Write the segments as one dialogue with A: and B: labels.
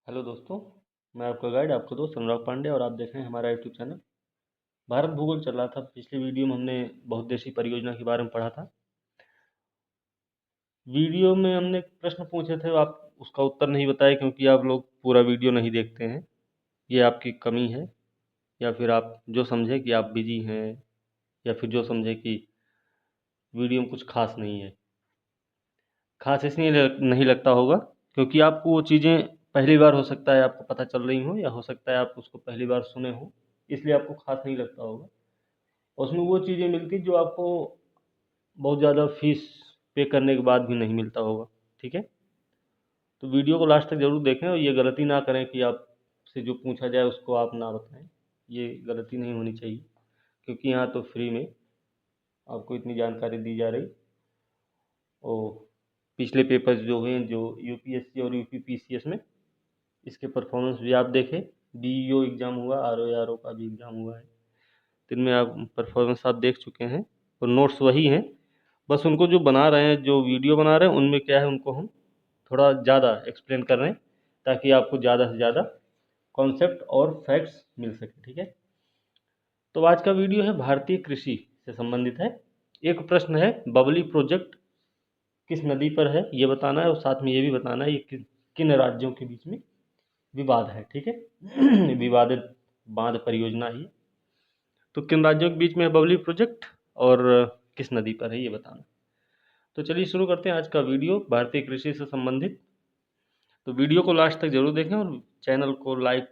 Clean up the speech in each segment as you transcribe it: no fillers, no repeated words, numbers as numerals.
A: Hello दोस्तों, मैं आपका गाइड आपका दोस्त अनुराग पांडे और आप देख रहे हैं हमारा यूट्यूब चैनल। भारत भूगोल चल रहा था। पिछली वीडियो में हमने बहुउद्देशीय परियोजना के बारे में पढ़ा था। वीडियो में हमने प्रश्न पूछे थे, आप उसका उत्तर नहीं बताए क्योंकि आप लोग पूरा वीडियो नहीं देखते हैं। ये आपकी कमी है, या फिर आप जो समझे कि आप बिजी हैं, या फिर जो समझे कि वीडियो में कुछ खास नहीं है। खास इसलिए नहीं लगता होगा क्योंकि आपको वो चीज़ें पहली बार हो सकता है आपको पता चल रही हों, या हो सकता है आप उसको पहली बार सुने हों, इसलिए आपको खास नहीं लगता होगा। उसमें वो चीज़ें मिलती जो आपको बहुत ज़्यादा फीस पे करने के बाद भी नहीं मिलता होगा। ठीक है, तो वीडियो को लास्ट तक ज़रूर देखें और ये गलती ना करें कि आपसे जो पूछा जाए उसको आप ना बताएं। ये गलती नहीं होनी चाहिए क्योंकि यहाँ तो फ्री में आपको इतनी जानकारी दी जा रही। और पिछले पेपर्स जो हुए जो यूपीएससी और यूपीपीसीएस में, इसके परफॉर्मेंस भी आप देखें। बीईओ एग्ज़ाम हुआ, आरओ का भी एग्ज़ाम हुआ है, तो इनमें आप परफॉर्मेंस आप देख चुके हैं और नोट्स वही हैं। बस उनको जो बना रहे हैं, जो वीडियो बना रहे हैं, उनमें क्या है, उनको हम थोड़ा ज़्यादा एक्सप्लेन कर रहे हैं ताकि आपको ज़्यादा से ज़्यादा कॉन्सेप्ट और फैक्ट्स मिल सके। ठीक है, तो आज का वीडियो है भारतीय कृषि से संबंधित है। एक प्रश्न है, बबली प्रोजेक्ट किस नदी पर है, ये बताना है और साथ में ये भी बताना है ये किन राज्यों के बीच में विवाद है। ठीक है विवादित बांध परियोजना है ये। तो किन राज्यों के बीच में है बबली प्रोजेक्ट और किस नदी पर है, ये बताना। तो चलिए शुरू करते हैं आज का वीडियो भारतीय कृषि से संबंधित। तो वीडियो को लास्ट तक जरूर देखें और चैनल को लाइक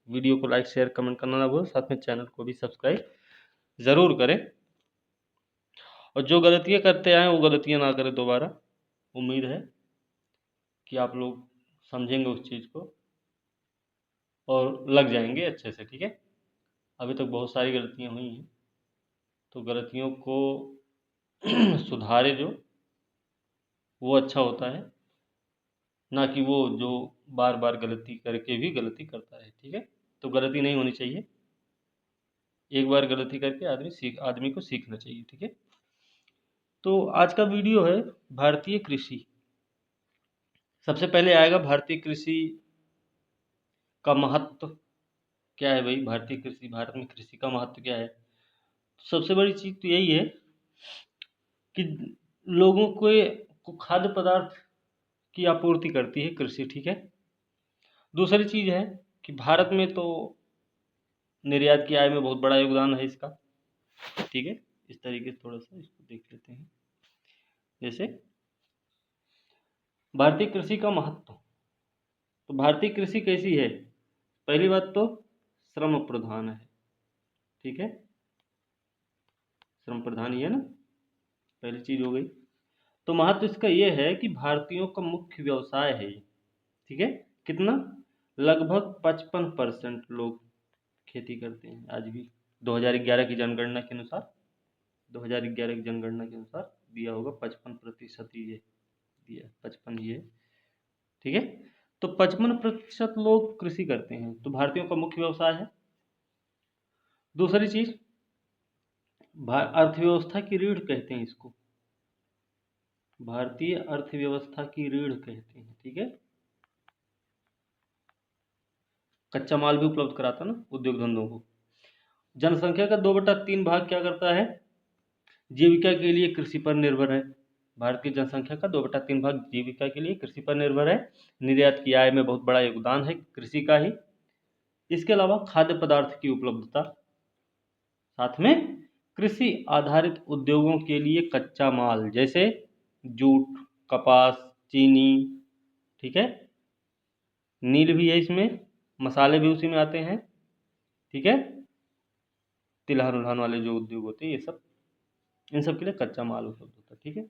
A: वीडियो को लाइक शेयर कमेंट करना ना भूलें, साथ में चैनल को भी सब्सक्राइब ज़रूर करें। और जो गलतियाँ करते आए वो गलतियाँ ना करें दोबारा। उम्मीद है कि आप लोग समझेंगे उस चीज़ को और लग जाएंगे अच्छे से। ठीक है, अभी तक बहुत सारी गलतियाँ हुई हैं, तो गलतियों को सुधारे जो, वो अच्छा होता है, ना कि वो जो बार बार गलती करके भी गलती करता है। ठीक है, तो गलती नहीं होनी चाहिए। एक बार गलती करके आदमी को सीखना चाहिए। ठीक है, तो आज का वीडियो है भारतीय कृषि। सबसे पहले आएगा भारतीय कृषि का महत्व क्या है। भाई, भारतीय कृषि, भारत में कृषि का महत्व क्या है। सबसे बड़ी चीज़ तो यही है कि लोगों को खाद्य पदार्थ की आपूर्ति करती है कृषि। ठीक है, दूसरी चीज़ है कि भारत में तो निर्यात की आय में बहुत बड़ा योगदान है इसका। ठीक है, इस तरीके से थोड़ा सा इसको देख लेते हैं। जैसे भारतीय कृषि का महत्व, तो भारतीय कृषि कैसी है। पहली बात तो श्रम प्रधान है। ठीक है, श्रम प्रधान ही है ना, पहली चीज हो गई। तो महत्व इसका ये है कि भारतीयों का मुख्य व्यवसाय है ये। ठीक है, कितना, लगभग 55% लोग खेती करते हैं आज भी। 2011 की जनगणना के अनुसार, 2011 की जनगणना के अनुसार दिया होगा 55% ये दिया, 55 ये। ठीक है, तो 55% लोग कृषि करते हैं, तो भारतीयों का मुख्य व्यवसाय है। दूसरी चीज, अर्थव्यवस्था की रीढ़ कहते हैं इसको, भारतीय अर्थव्यवस्था की रीढ़ कहते हैं। ठीक है, कच्चा माल भी उपलब्ध कराता ना उद्योग धंधों को। जनसंख्या का 2/3 भाग क्या करता है, जीविका के लिए कृषि पर निर्भर है। भारत की जनसंख्या का 2/3 भाग जीविका के लिए कृषि पर निर्भर है। निर्यात की आय में बहुत बड़ा योगदान है कृषि का ही। इसके अलावा खाद्य पदार्थ की उपलब्धता, साथ में कृषि आधारित उद्योगों के लिए कच्चा माल जैसे जूट, कपास, चीनी। ठीक है, नील भी है इसमें, मसाले भी उसी में आते हैं। ठीक है, तिलहन उलहन वाले जो उद्योग होते हैं ये सब, इन सब के लिए कच्चा माल उपलब्ध होता है। ठीक है,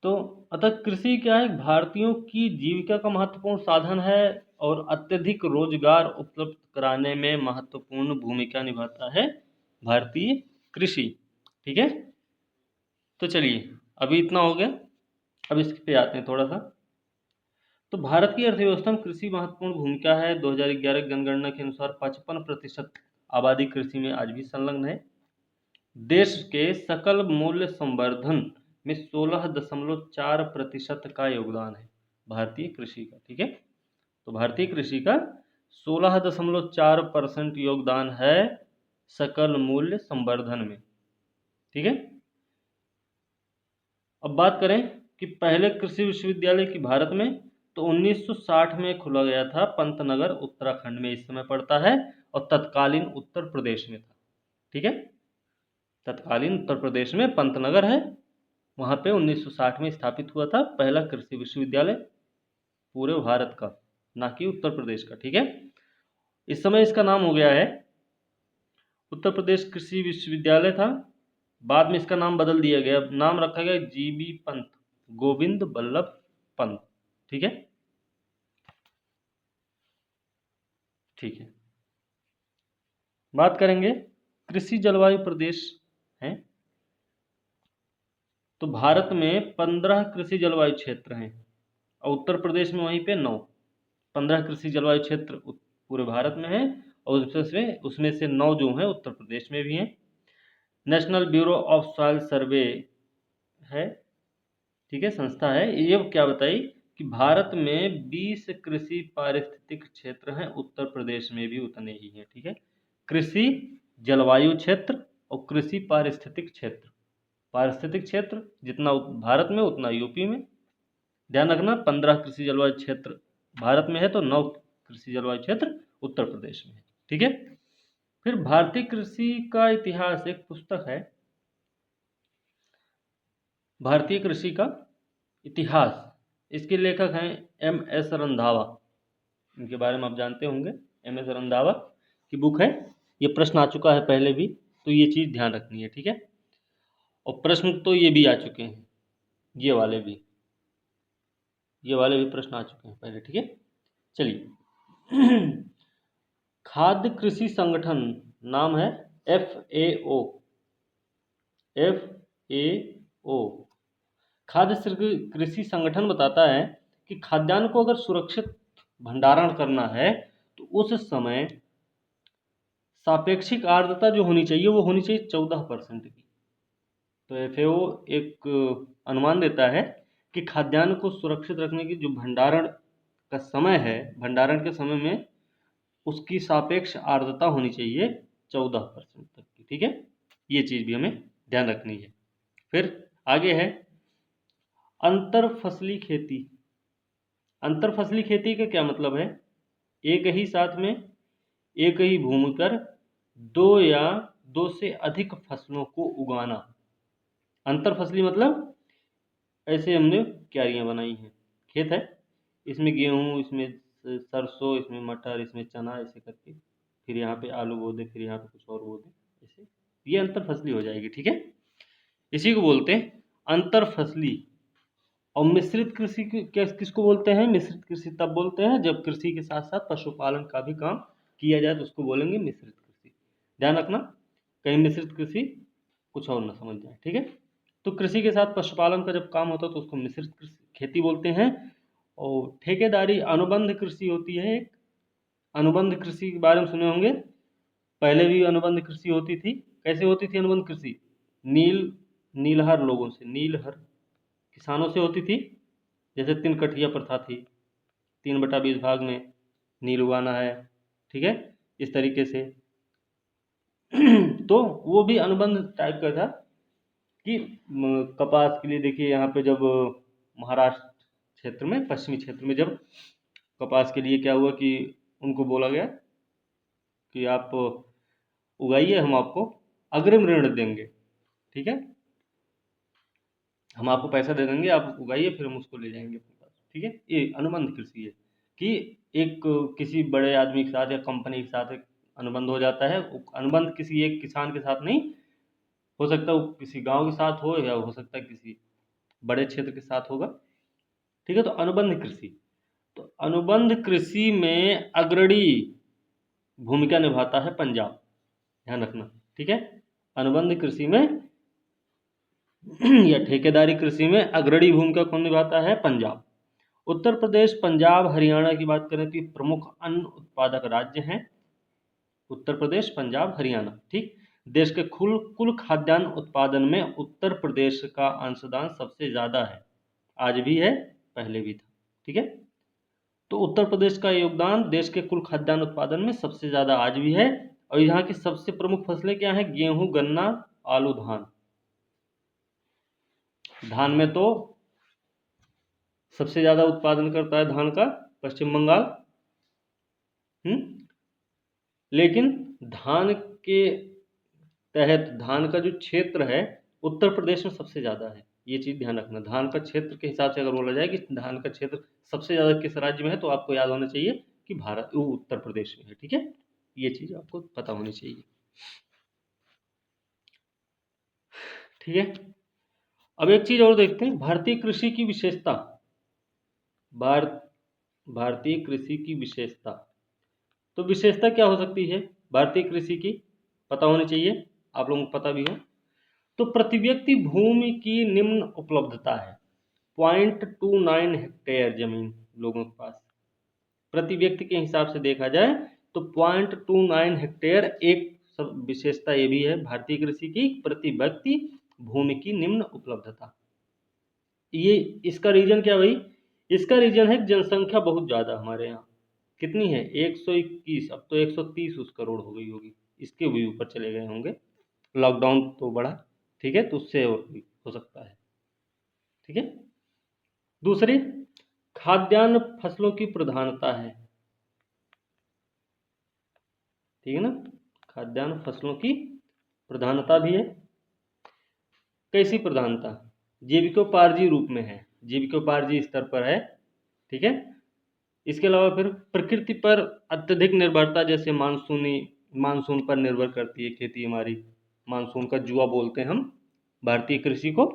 A: तो अतः कृषि क्या है, भारतीयों की जीविका का महत्वपूर्ण साधन है और अत्यधिक रोजगार उपलब्ध कराने में महत्वपूर्ण भूमिका निभाता है भारतीय कृषि। ठीक है, तो चलिए अभी इतना हो गया, अब इस पे आते हैं थोड़ा सा। तो भारत की अर्थव्यवस्था में कृषि महत्वपूर्ण भूमिका है। 2011 की जनगणना के अनुसार 55% आबादी कृषि में आज भी संलग्न है। देश के सकल मूल्य संवर्धन में 16.4% का योगदान है। भारतीय कृषि का। ठीक है, तो भारतीय कृषि का 16.4% योगदान है सकल मूल्य संवर्धन में। ठीक है, अब बात करें कि पहले कृषि विश्वविद्यालय की भारत में, तो 1960 में खुला गया था पंतनगर, उत्तराखंड में इस समय पड़ता है, और तत्कालीन उत्तर प्रदेश में था। ठीक है, तत्कालीन उत्तर प्रदेश में पंतनगर है, वहाँ पे 1960 में स्थापित हुआ था पहला कृषि विश्वविद्यालय पूरे भारत का, ना कि उत्तर प्रदेश का। ठीक है, इस समय इसका नाम हो गया है उत्तर प्रदेश कृषि विश्वविद्यालय था, बाद में इसका नाम बदल दिया गया, नाम रखा गया जीबी पंत, गोविंद बल्लभ पंत। ठीक है, ठीक है, बात करेंगे कृषि जलवायु प्रदेश हैं, तो भारत में 15 कृषि जलवायु क्षेत्र हैं और उत्तर प्रदेश में वहीं पे 9। 15 कृषि जलवायु क्षेत्र पूरे भारत में है, और उसमें से 9 जो हैं उत्तर प्रदेश में भी हैं। नेशनल ब्यूरो ऑफ सॉइल सर्वे है, ठीक है, संस्था है, ये क्या बताई कि भारत में 20 कृषि पारिस्थितिक क्षेत्र हैं, उत्तर प्रदेश में भी उतने ही हैं। ठीक है, कृषि जलवायु क्षेत्र और कृषि पारिस्थितिक क्षेत्र। पारिस्थितिक क्षेत्र जितना भारत में उतना यूपी में, ध्यान रखना 15 कृषि जलवायु क्षेत्र भारत में है, तो 9 कृषि जलवायु क्षेत्र उत्तर प्रदेश में है। ठीक है, फिर भारतीय कृषि का इतिहास एक पुस्तक है, भारतीय कृषि का इतिहास, इसके लेखक हैं MS रंधावा, इनके बारे में आप जानते होंगे, MS रंधावा की बुक है, ये प्रश्न आ चुका है पहले भी, तो ये चीज़ ध्यान रखनी है। ठीक है, और प्रश्न तो ये भी आ चुके हैं, ये वाले भी प्रश्न आ चुके हैं पहले। ठीक है, चलिए खाद्य कृषि संगठन नाम है FAO, FAO खाद्य कृषि संगठन बताता है कि खाद्यान्न को अगर सुरक्षित भंडारण करना है तो उस समय सापेक्षिक आर्द्रता जो होनी चाहिए वो होनी चाहिए 14% की। तो FAO एक अनुमान देता है कि खाद्यान्न को सुरक्षित रखने की जो भंडारण का समय है, भंडारण के समय में उसकी सापेक्ष आर्द्रता होनी चाहिए 14% तक की। ठीक है, ये चीज़ भी हमें ध्यान रखनी है। फिर आगे है अंतर फसली खेती। अंतर फसली खेती का क्या मतलब है? एक ही साथ में एक ही भूमि पर 2 या 2 से अधिक फसलों को उगाना। अंतर फसली मतलब ऐसे हमने क्यारियां बनाई हैं, खेत है, इसमें गेहूं, इसमें सरसों, इसमें मटर, इसमें चना, ऐसे करके फिर यहाँ पे आलू बो दे, फिर यहाँ पे कुछ और बो दे, ऐसे ये अंतर फसली हो जाएगी। ठीक है, इसी को बोलते हैं अंतर फसली। और मिश्रित कृषि किसको बोलते हैं? मिश्रित कृषि तब बोलते हैं जब कृषि के साथ साथ पशुपालन का भी काम किया जाए, तो उसको बोलेंगे मिश्रित कृषि। ध्यान रखना कहीं मिश्रित कृषि कुछ और ना समझ जाए। ठीक है, तो कृषि के साथ पशुपालन का जब काम होता है तो उसको मिश्रित कृषि खेती बोलते हैं। और ठेकेदारी अनुबंध कृषि होती है एक। अनुबंध कृषि के बारे में सुने होंगे, पहले भी अनुबंध कृषि होती थी। कैसे होती थी अनुबंध कृषि? नीलहर लोगों से, नीलहर किसानों से होती थी, जैसे 3 कठिया प्रथा थी, 3/20 भाग में नील उगाना है। ठीक है, इस तरीके से तो वो भी अनुबंध टाइप का था कि कपास के लिए देखिए यहाँ पे जब महाराष्ट्र क्षेत्र में, पश्चिमी क्षेत्र में जब कपास के लिए क्या हुआ कि उनको बोला गया कि आप उगाइए, हम आपको अग्रिम ऋण देंगे। ठीक है, हम आपको पैसा दे देंगे, आप उगाइए, फिर हम उसको ले जाएंगे अपने पास। ठीक है, ये अनुबंध कृषि है कि एक किसी बड़े आदमी के साथ या कंपनी के साथ एक अनुबंध हो जाता है। अनुबंध किसी एक किसान के साथ नहीं, हो सकता है वो किसी गांव के साथ हो, या हो सकता है किसी बड़े क्षेत्र के साथ होगा। ठीक है, तो अनुबंध कृषि, तो अनुबंध कृषि में अग्रणी भूमिका निभाता है पंजाब, ध्यान रखना। ठीक है, अनुबंध कृषि में या ठेकेदारी कृषि में अग्रणी भूमिका कौन निभाता है? पंजाब। उत्तर प्रदेश, पंजाब, हरियाणा की बात करें तो ये प्रमुख अन्न उत्पादक राज्य हैं। उत्तर प्रदेश, पंजाब, हरियाणा। ठीक, देश के कुल खाद्यान्न उत्पादन में उत्तर प्रदेश का अंशदान सबसे ज़्यादा है, आज भी है, पहले भी था। ठीक है। तो उत्तर प्रदेश का योगदान देश के कुल खाद्यान्न उत्पादन में सबसे ज़्यादा आज भी है। और यहाँ की सबसे प्रमुख फसलें क्या हैं? गेहूं, गन्ना, आलू, धान। धान में तो सबसे ज़्यादा उत्पादन करता है धान का पश्चिम बंगाल। लेकिन धान के तहत धान का जो क्षेत्र है उत्तर प्रदेश में सबसे ज़्यादा है। ये चीज़ ध्यान रखना। धान का क्षेत्र के हिसाब से अगर बोला जाए कि धान का क्षेत्र सबसे ज़्यादा किस राज्य में है, तो आपको याद होना चाहिए कि वो उत्तर प्रदेश में है। ठीक है, ये चीज़ आपको पता होनी चाहिए। ठीक है, अब एक चीज़ और देखते हैं, भारतीय कृषि की विशेषता। भारतीय कृषि की विशेषता, तो विशेषता क्या हो सकती है भारतीय कृषि की? पता होनी चाहिए, आप लोगों को पता भी हो। तो प्रति व्यक्ति भूमि की निम्न उपलब्धता है। 0.29 हेक्टेयर जमीन लोगों के पास, प्रति व्यक्ति के हिसाब से देखा जाए तो 0.29 हेक्टेयर एक विशेषता ये भी है भारतीय कृषि की, प्रति व्यक्ति भूमि की निम्न उपलब्धता। ये इसका रीजन क्या भाई? इसका रीजन है जनसंख्या बहुत ज़्यादा हमारे यहाँ। कितनी है? 121, अब तो 130 उस करोड़ हो गई होगी, इसके भी ऊपर चले गए होंगे, लॉकडाउन तो बढ़ा। ठीक है, तो उससे और भी हो सकता है। ठीक है, दूसरी खाद्यान्न फसलों की प्रधानता है। ठीक है ना, खाद्यान्न फसलों की प्रधानता भी है। कैसी प्रधानता? जीविकोपार्जी रूप में है, जीविकोपार्जी स्तर पर है। ठीक है, इसके अलावा फिर प्रकृति पर अत्यधिक निर्भरता, जैसे मानसून पर निर्भर करती है खेती हमारी। मानसून का जुआ बोलते हैं हम भारतीय कृषि को।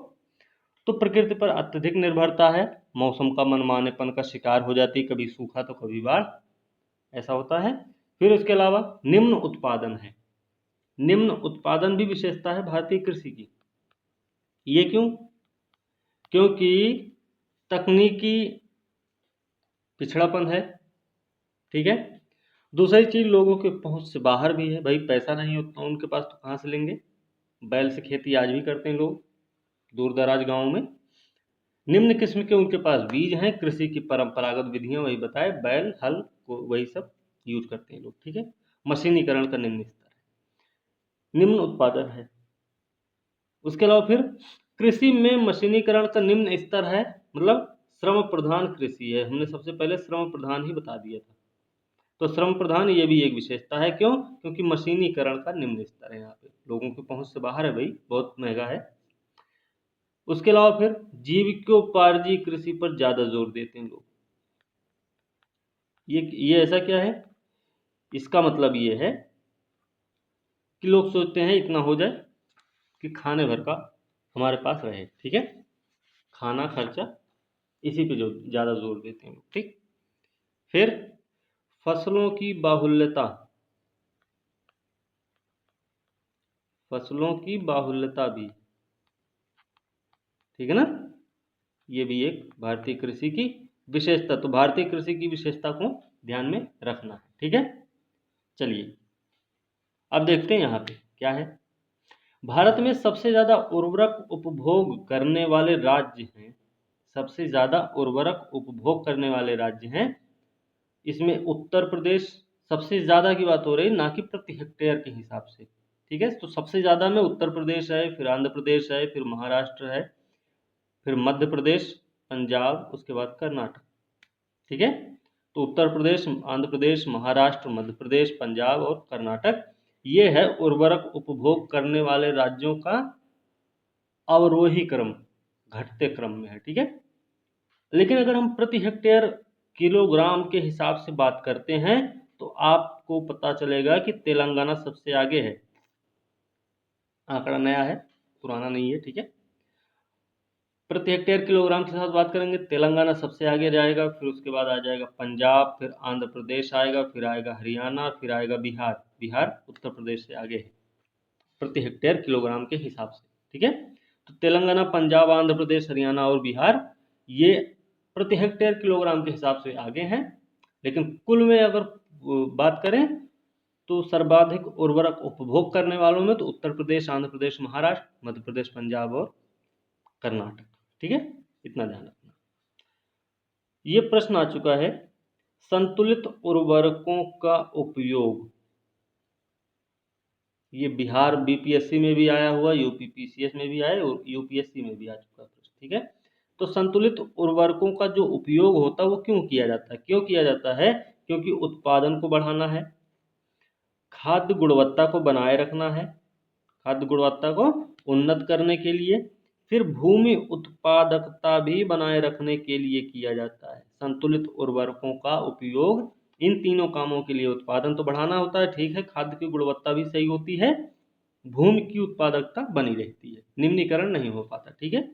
A: तो प्रकृति पर अत्यधिक निर्भरता है, मौसम का मनमानेपन का शिकार हो जाती है, कभी सूखा तो कभी बाढ़, ऐसा होता है। फिर उसके अलावा निम्न उत्पादन है, निम्न उत्पादन भी विशेषता है भारतीय कृषि की। ये क्यों? क्योंकि तकनीकी पिछड़ापन है। ठीक है, दूसरी चीज लोगों के पहुंच से बाहर भी है। भाई पैसा नहीं होता उनके पास तो कहाँ से लेंगे? बैल से खेती आज भी करते हैं लोग दूर दराज गाँव में। निम्न किस्म के उनके पास बीज हैं, कृषि की परंपरागत विधियां वही बताए, बैल, हल को वही सब यूज करते हैं लोग। ठीक है, मशीनीकरण का निम्न स्तर है, निम्न उत्पादन है। उसके अलावा फिर कृषि में मशीनीकरण का निम्न स्तर है, मतलब श्रम प्रधान कृषि है। हमने सबसे पहले श्रम प्रधान ही बता दिया था, तो श्रम प्रधान ये भी एक विशेषता है। क्यों? क्योंकि मशीनीकरण का निम्न स्तर है, यहाँ पे लोगों की पहुंच से बाहर है, भाई बहुत महंगा है। उसके अलावा फिर जीविकोपार्जी कृषि पर ज्यादा जोर देते हैं लोग। ये ऐसा क्या है? इसका मतलब ये है कि लोग सोचते हैं इतना हो जाए कि खाने भर का हमारे पास रहे। ठीक है, खाना खर्चा इसी पे जो ज़्यादा जोर देते हैं लोग। ठीक, फिर फसलों की बाहुल्यता, फसलों की बाहुल्यता भी, ठीक है ना, ये भी एक भारतीय कृषि की विशेषता। तो भारतीय कृषि की विशेषता को ध्यान में रखना है। ठीक है, चलिए अब देखते हैं यहाँ पे क्या है। भारत में सबसे ज़्यादा उर्वरक उपभोग करने वाले राज्य हैं, सबसे ज़्यादा उर्वरक उपभोग करने वाले राज्य हैं। इसमें उत्तर प्रदेश सबसे ज़्यादा की बात हो रही है, ना कि प्रति हेक्टेयर के हिसाब से। ठीक है, तो सबसे ज़्यादा में उत्तर प्रदेश है, फिर आंध्र प्रदेश है, फिर महाराष्ट्र है, फिर मध्य प्रदेश, पंजाब, उसके बाद कर्नाटक। ठीक है, तो उत्तर प्रदेश, आंध्र प्रदेश, महाराष्ट्र, मध्य प्रदेश, पंजाब और कर्नाटक, ये है उर्वरक उपभोग करने वाले राज्यों का अवरोही क्रम, घटते क्रम में है। ठीक है, लेकिन अगर हम प्रति हेक्टेयर किलोग्राम के हिसाब से बात करते हैं तो आपको पता चलेगा कि तेलंगाना सबसे आगे है। आंकड़ा नया है, पुराना नहीं है। ठीक है, प्रति हेक्टेयर किलोग्राम के साथ बात करेंगे, तेलंगाना सबसे आगे जाएगा, फिर उसके बाद आ जाएगा पंजाब, फिर आंध्र प्रदेश आएगा, फिर आएगा हरियाणा, फिर आएगा बिहार। बिहार उत्तर प्रदेश से आगे है प्रति हेक्टेयर किलोग्राम के हिसाब से। ठीक है, तो तेलंगाना, पंजाब, आंध्र प्रदेश, हरियाणा और बिहार ये प्रति हेक्टेयर किलोग्राम के हिसाब से आगे हैं। लेकिन कुल में अगर बात करें तो सर्वाधिक उर्वरक उपभोग करने वालों में तो उत्तर प्रदेश, आंध्र प्रदेश, महाराष्ट्र, मध्य प्रदेश, पंजाब और कर्नाटक। ठीक है, इतना ध्यान रखना। ये प्रश्न आ चुका है, संतुलित उर्वरकों का उपयोग। ये बिहार बीपीएससी में भी आया हुआ, यूपी पीसीएस में भी आया और यूपीएससी में भी आ चुका प्रश्न। ठीक है, तो संतुलित उर्वरकों का जो उपयोग होता है वो क्यों किया जाता है? क्यों किया जाता है? क्योंकि उत्पादन को बढ़ाना है, खाद्य गुणवत्ता को बनाए रखना है, खाद्य गुणवत्ता को उन्नत करने के लिए, फिर भूमि उत्पादकता भी बनाए रखने के लिए किया जाता है। संतुलित उर्वरकों का उपयोग इन तीनों कामों के लिए, उत्पादन तो बढ़ाना होता है, ठीक है, खाद्य की गुणवत्ता भी सही होती है, भूमि की उत्पादकता बनी रहती है, निम्नीकरण नहीं हो पाता। ठीक है,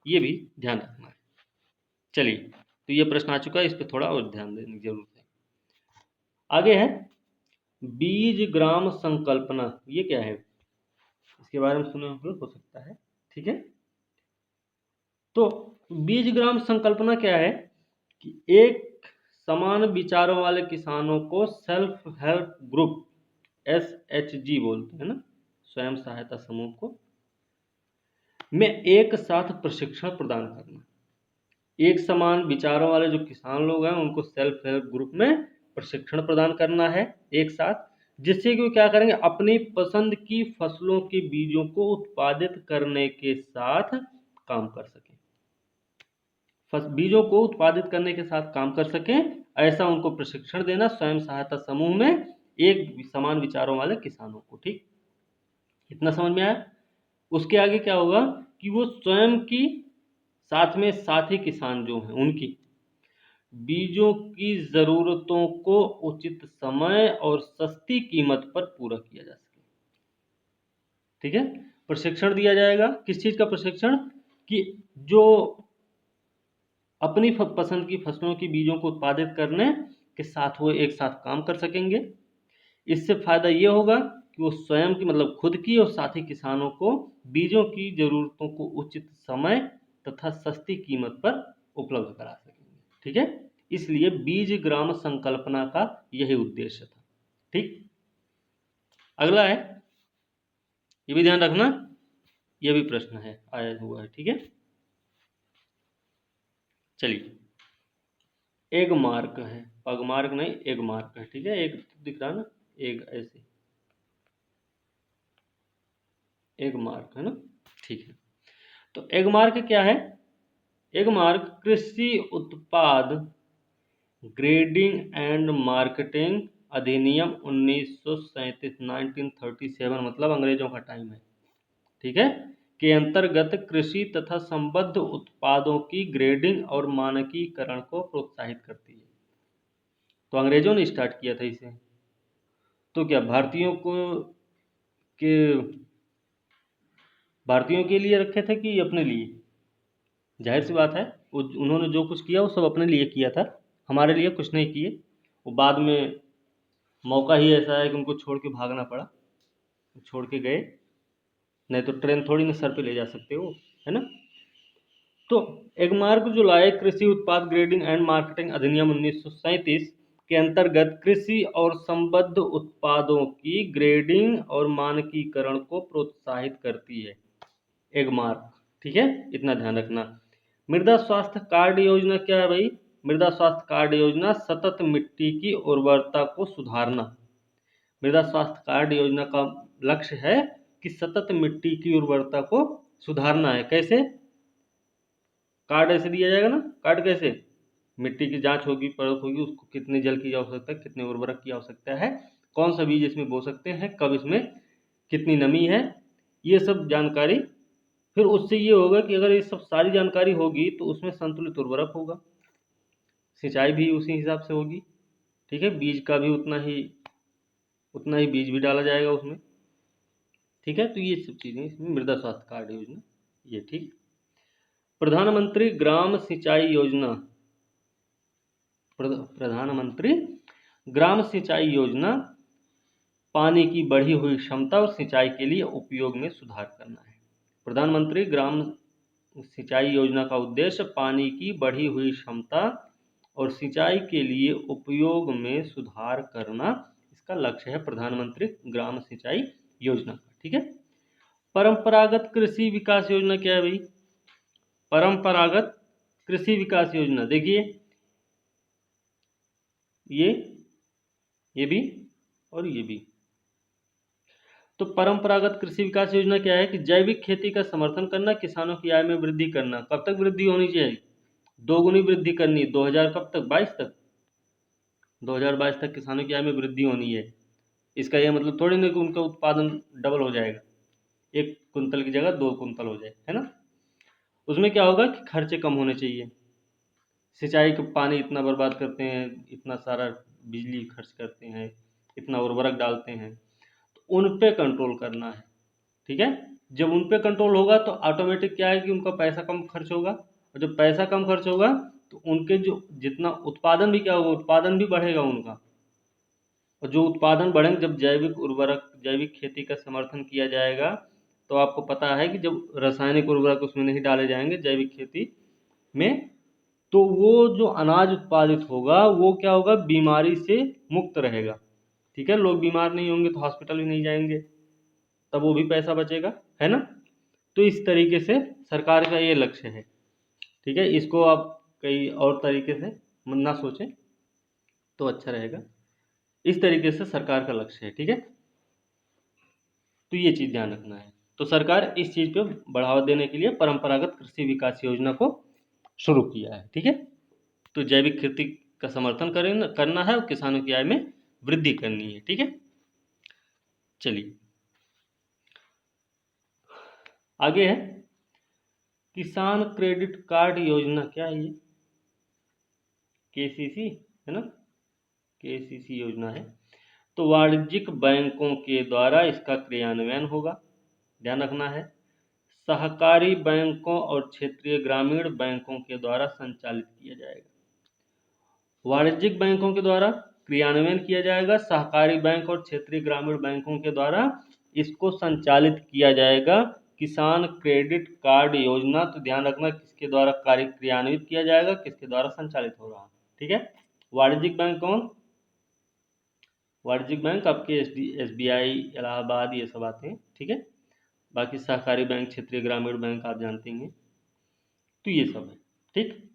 A: ये भी ध्यान रखना है। चलिए, तो ये प्रश्न आ चुका है, इस पर थोड़ा और ध्यान देने की जरूरत है। आगे है बीज ग्राम संकल्पना। ये क्या है? इसके बारे में सुने हुए हो सकता है। ठीक है, तो बीज ग्राम संकल्पना क्या है कि एक समान विचारों वाले किसानों को सेल्फ हेल्प ग्रुप, SHG बोलते हैं ना, स्वयं सहायता समूह को, में एक साथ प्रशिक्षण प्रदान करना। एक समान विचारों वाले जो किसान लोग हैं उनको सेल्फ हेल्प ग्रुप में प्रशिक्षण प्रदान करना है एक साथ, जिससे कि वो क्या करेंगे, अपनी पसंद की फसलों के बीजों को उत्पादित करने के साथ काम कर सकें, बीजों को उत्पादित करने के साथ काम कर सकें, ऐसा उनको प्रशिक्षण देना स्वयं सहायता समूह में एक समान विचारों वाले किसानों को। ठीक, इतना समझ में आया? उसके आगे क्या होगा कि वो स्वयं की साथ में साथी किसान जो हैं उनकी बीजों की जरूरतों को उचित समय और सस्ती कीमत पर पूरा किया जा सके। ठीक है, प्रशिक्षण दिया जाएगा। किस चीज का प्रशिक्षण? कि जो अपनी पसंद की फसलों की बीजों को उत्पादित करने के साथ वो एक साथ काम कर सकेंगे। इससे फायदा ये होगा कि वो स्वयं की, मतलब खुद की और साथी किसानों को बीजों की जरूरतों को उचित समय तथा सस्ती कीमत पर उपलब्ध करा सकेंगे। ठीक है, इसलिए बीज ग्राम संकल्पना का यही उद्देश्य था। ठीक, अगला है, ये भी ध्यान रखना, ये भी प्रश्न है, आया हुआ है। ठीक है, चलिए, एग मार्क है, पग मार्क नहीं, एग मार्क है। ठीक है, एक दिख रहा ना, एग ऐसे, एग मार्क है ना। ठीक है, तो एग मार्क क्या है? एग मार्क कृषि उत्पाद ग्रेडिंग एंड मार्केटिंग अधिनियम 1937, 1937 मतलब अंग्रेजों का टाइम है। ठीक है, के अंतर्गत कृषि तथा संबद्ध उत्पादों की ग्रेडिंग और मानकीकरण को प्रोत्साहित करती है। तो अंग्रेजों ने स्टार्ट किया था इसे, तो क्या भारतीयों को के भारतीयों के लिए रखे थे कि अपने लिए? जाहिर सी बात है, उन्होंने जो कुछ किया वो सब अपने लिए किया था, हमारे लिए कुछ नहीं किए। वो बाद में मौका ही ऐसा है कि उनको छोड़ के भागना पड़ा, छोड़ के गए, नहीं तो ट्रेन थोड़ी ना सर पे ले जा सकते हो, है ना। तो एगमार्क जो लाए, कृषि उत्पाद ग्रेडिंग एंड मार्केटिंग अधिनियम 1937 के अंतर्गत कृषि और संबद्ध उत्पादों की ग्रेडिंग और मानकीकरण को प्रोत्साहित करती है एगमार्क। ठीक है, इतना ध्यान रखना। मृदा स्वास्थ्य कार्ड योजना क्या है भाई? मृदा स्वास्थ्य कार्ड योजना सतत मिट्टी की उर्वरता को सुधारना। मृदा स्वास्थ्य कार्ड योजना का लक्ष्य है कि सतत मिट्टी की उर्वरता को सुधारना है। कैसे? कार्ड ऐसे दिया जाएगा ना, कार्ड कैसे? मिट्टी की जांच होगी, परख होगी, उसको कितने जल की आवश्यकता है, कितने उर्वरक की आवश्यकता है, कौन सा बीज इसमें बो सकते हैं, कब इसमें कितनी नमी है, ये सब जानकारी। फिर उससे ये होगा कि अगर ये सब सारी जानकारी होगी तो उसमें संतुलित उर्वरक होगा, सिंचाई भी उसी हिसाब से होगी। ठीक है, बीज का भी उतना ही बीज भी डाला जाएगा उसमें। ठीक है, तो ये सब चीज़ें इसमें मृदा स्वास्थ्य कार्ड योजना, ये ठीक। प्रधानमंत्री ग्राम सिंचाई योजना, प्रधानमंत्री ग्राम सिंचाई योजना पानी की बढ़ी हुई क्षमता और सिंचाई के लिए उपयोग में सुधार करना है। प्रधानमंत्री ग्राम सिंचाई योजना का उद्देश्य पानी की बढ़ी हुई क्षमता और सिंचाई के लिए उपयोग में सुधार करना, इसका लक्ष्य है प्रधानमंत्री ग्राम सिंचाई योजना का। ठीक है, परंपरागत कृषि विकास योजना क्या है भाई? परंपरागत कृषि विकास योजना, देखिए ये भी और ये भी। तो परंपरागत कृषि विकास योजना क्या है कि जैविक खेती का समर्थन करना, किसानों की आय में वृद्धि करना। कब तक वृद्धि होनी चाहिए? दोगुनी वृद्धि करनी। 2000 कब तक? 22 तक। 2022 तक किसानों की आय में वृद्धि होनी है। इसका यह मतलब थोड़ी नहीं कि उनका उत्पादन डबल हो जाएगा, 1 कुंतल की जगह 2 कुंतल हो जाए, है ना। उसमें क्या होगा कि खर्चे कम होने चाहिए। सिंचाई का पानी इतना बर्बाद करते हैं, इतना सारा बिजली खर्च करते हैं, इतना उर्वरक डालते हैं, तो उन पे कंट्रोल करना है। ठीक है। जब उन पे कंट्रोल होगा तो ऑटोमेटिक क्या है कि उनका पैसा कम खर्च होगा, और जब पैसा कम खर्च होगा तो उनके जो जितना उत्पादन भी क्या होगा, उत्पादन भी बढ़ेगा उनका। और जो उत्पादन बढ़ेंगे, जब जैविक उर्वरक, जैविक खेती का समर्थन किया जाएगा, तो आपको पता है कि जब रासायनिक उर्वरक उसमें नहीं डाले जाएंगे जैविक खेती में, तो वो जो अनाज उत्पादित होगा वो क्या होगा, बीमारी से मुक्त रहेगा। ठीक है। लोग बीमार नहीं होंगे तो हॉस्पिटल भी नहीं जाएंगे, तब वो भी पैसा बचेगा, है ना। तो इस तरीके से सरकार का ये लक्ष्य है। ठीक है। इसको आप कई और तरीके से ना सोचें तो अच्छा रहेगा। इस तरीके से सरकार का लक्ष्य है। ठीक है। तो ये चीज़ ध्यान रखना है। तो सरकार इस चीज़ पे बढ़ावा देने के लिए परंपरागत कृषि विकास योजना को शुरू किया है। ठीक है। तो जैविक खेती का समर्थन करना है और किसानों की आय में वृद्धि करनी है। ठीक है। चलिए आगे है किसान क्रेडिट कार्ड योजना। क्या है ये? केसीसी, है ना। केसीसी योजना है। तो वाणिज्यिक बैंकों के द्वारा इसका क्रियान्वयन होगा, ध्यान रखना है। सहकारी बैंकों और क्षेत्रीय ग्रामीण बैंकों के द्वारा संचालित किया जाएगा। वाणिज्यिक बैंकों के द्वारा क्रियान्वयन किया जाएगा, सहकारी बैंक और क्षेत्रीय ग्रामीण बैंकों के द्वारा इसको संचालित किया जाएगा। किसान क्रेडिट कार्ड योजना, तो ध्यान रखना किसके द्वारा कार्य क्रियान्वित किया जाएगा, किसके द्वारा संचालित हो रहा है। ठीक है। वाणिज्यिक बैंक कौन? वाणिज्यिक बैंक आपके SBI, इलाहाबाद, ये सब आते हैं। ठीक है। बाकी सहकारी बैंक, क्षेत्रीय ग्रामीण बैंक आप जानते हैं। तो ये सब है। ठीक।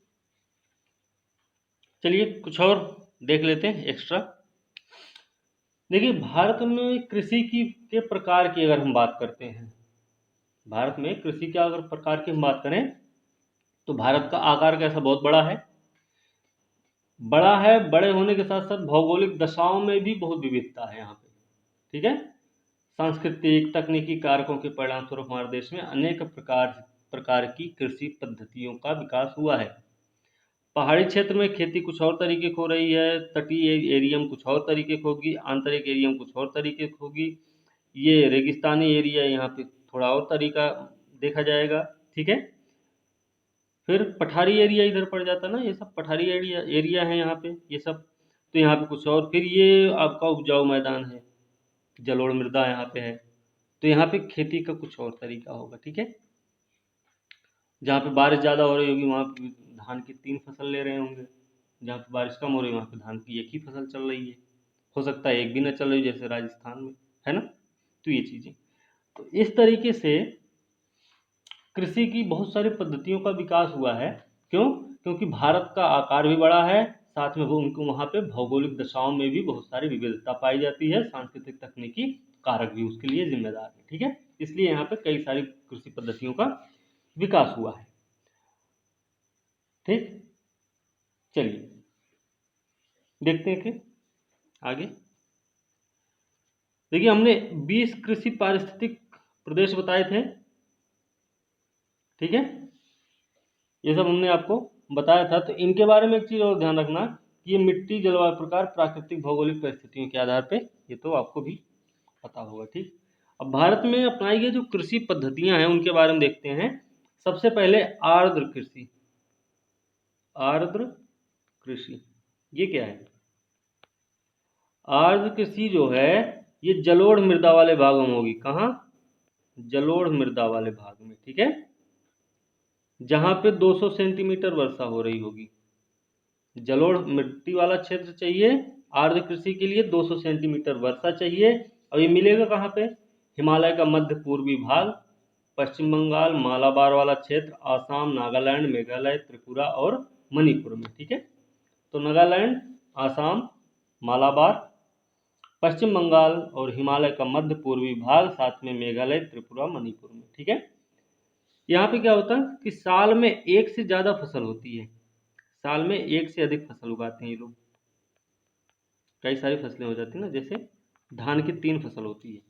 A: चलिए कुछ और देख लेते हैं एक्स्ट्रा। देखिए भारत में कृषि की के प्रकार की अगर हम बात करते हैं, भारत में कृषि के अगर प्रकार की हम बात करें, तो भारत का आकार कैसा, बहुत बड़ा है। बड़ा है, बड़े होने के साथ साथ भौगोलिक दशाओं में भी बहुत विविधता है यहाँ पे। ठीक है। सांस्कृतिक तकनीकी कारकों के परिणामस्वरूप हमारे देश में अनेक प्रकार प्रकार की कृषि पद्धतियों का विकास हुआ है। पहाड़ी क्षेत्र में खेती कुछ और तरीके की हो रही है, तटीय एरिया में कुछ और तरीके की होगी, आंतरिक एरिया में कुछ और तरीके की होगी, ये रेगिस्तानी एरिया यहाँ पे थोड़ा और तरीका देखा जाएगा। ठीक है। फिर पठारी एरिया इधर पड़ जाता ना, ये सब पठारी एरिया है यहाँ पे, ये सब। तो यहाँ पे कुछ और, फिर ये आपका उपजाऊ मैदान है, जलोढ़ मृदा यहाँ पे है, तो यहाँ पे खेती का कुछ और तरीका होगा। ठीक है। जहाँ पे बारिश ज़्यादा हो रही होगी वहाँ पे धान की 3 फसल ले रहे होंगे, जहाँ पे बारिश कम हो रही है वहाँ पे धान की एक ही फसल चल रही है। हो सकता है एक भी न चल रही हो, जैसे राजस्थान में, है ना। तो ये चीज़ें, तो इस तरीके से कृषि की बहुत सारी पद्धतियों का विकास हुआ है। क्यों? क्योंकि भारत का आकार भी बड़ा है, साथ में वो उनको वहाँ पे भौगोलिक दशाओं में भी बहुत सारी विविधता पाई जाती है, सांस्कृतिक तकनीकी कारक भी उसके लिए जिम्मेदार है। ठीक है। इसलिए यहाँ पे कई सारी कृषि पद्धतियों का विकास हुआ है। ठीक। चलिए देखते हैं कि आगे। देखिए हमने 20 कृषि पारिस्थितिक प्रदेश बताए थे। ठीक है। ये सब हमने आपको बताया था। तो इनके बारे में एक चीज़ और ध्यान रखना कि ये मिट्टी, जलवायु प्रकार, प्राकृतिक भौगोलिक परिस्थितियों के आधार पे, ये तो आपको भी पता होगा। ठीक। अब भारत में अपनाई गई जो कृषि पद्धतियां हैं उनके बारे में देखते हैं। सबसे पहले आर्द्र कृषि। आर्द्र कृषि ये क्या है? आर्द्र कृषि जो है ये जलोढ़ मृदा वाले भागों में होगी। कहाँ? जलोढ़ मृदा वाले भाग में। ठीक है। जहाँ पे 200 सेंटीमीटर वर्षा हो रही होगी। जलोढ़ मिट्टी वाला क्षेत्र चाहिए आर्द्र कृषि के लिए, 200 सेंटीमीटर वर्षा चाहिए। और ये मिलेगा कहाँ पे? हिमालय का मध्य पूर्वी भाग, पश्चिम बंगाल, मालाबार वाला क्षेत्र, आसाम, नागालैंड, मेघालय, त्रिपुरा और मणिपुर में। ठीक है। तो नागालैंड, आसाम, मालाबार, पश्चिम बंगाल और हिमालय का मध्य पूर्वी भाग, साथ में मेघालय, त्रिपुरा, मणिपुर में। ठीक है, यहाँ पे क्या होता है कि साल में एक से ज़्यादा फसल होती है, साल में एक से अधिक फसल उगाते हैं ये लोग, कई सारी फसलें हो जाती है ना, जैसे धान की 3 फसल होती है।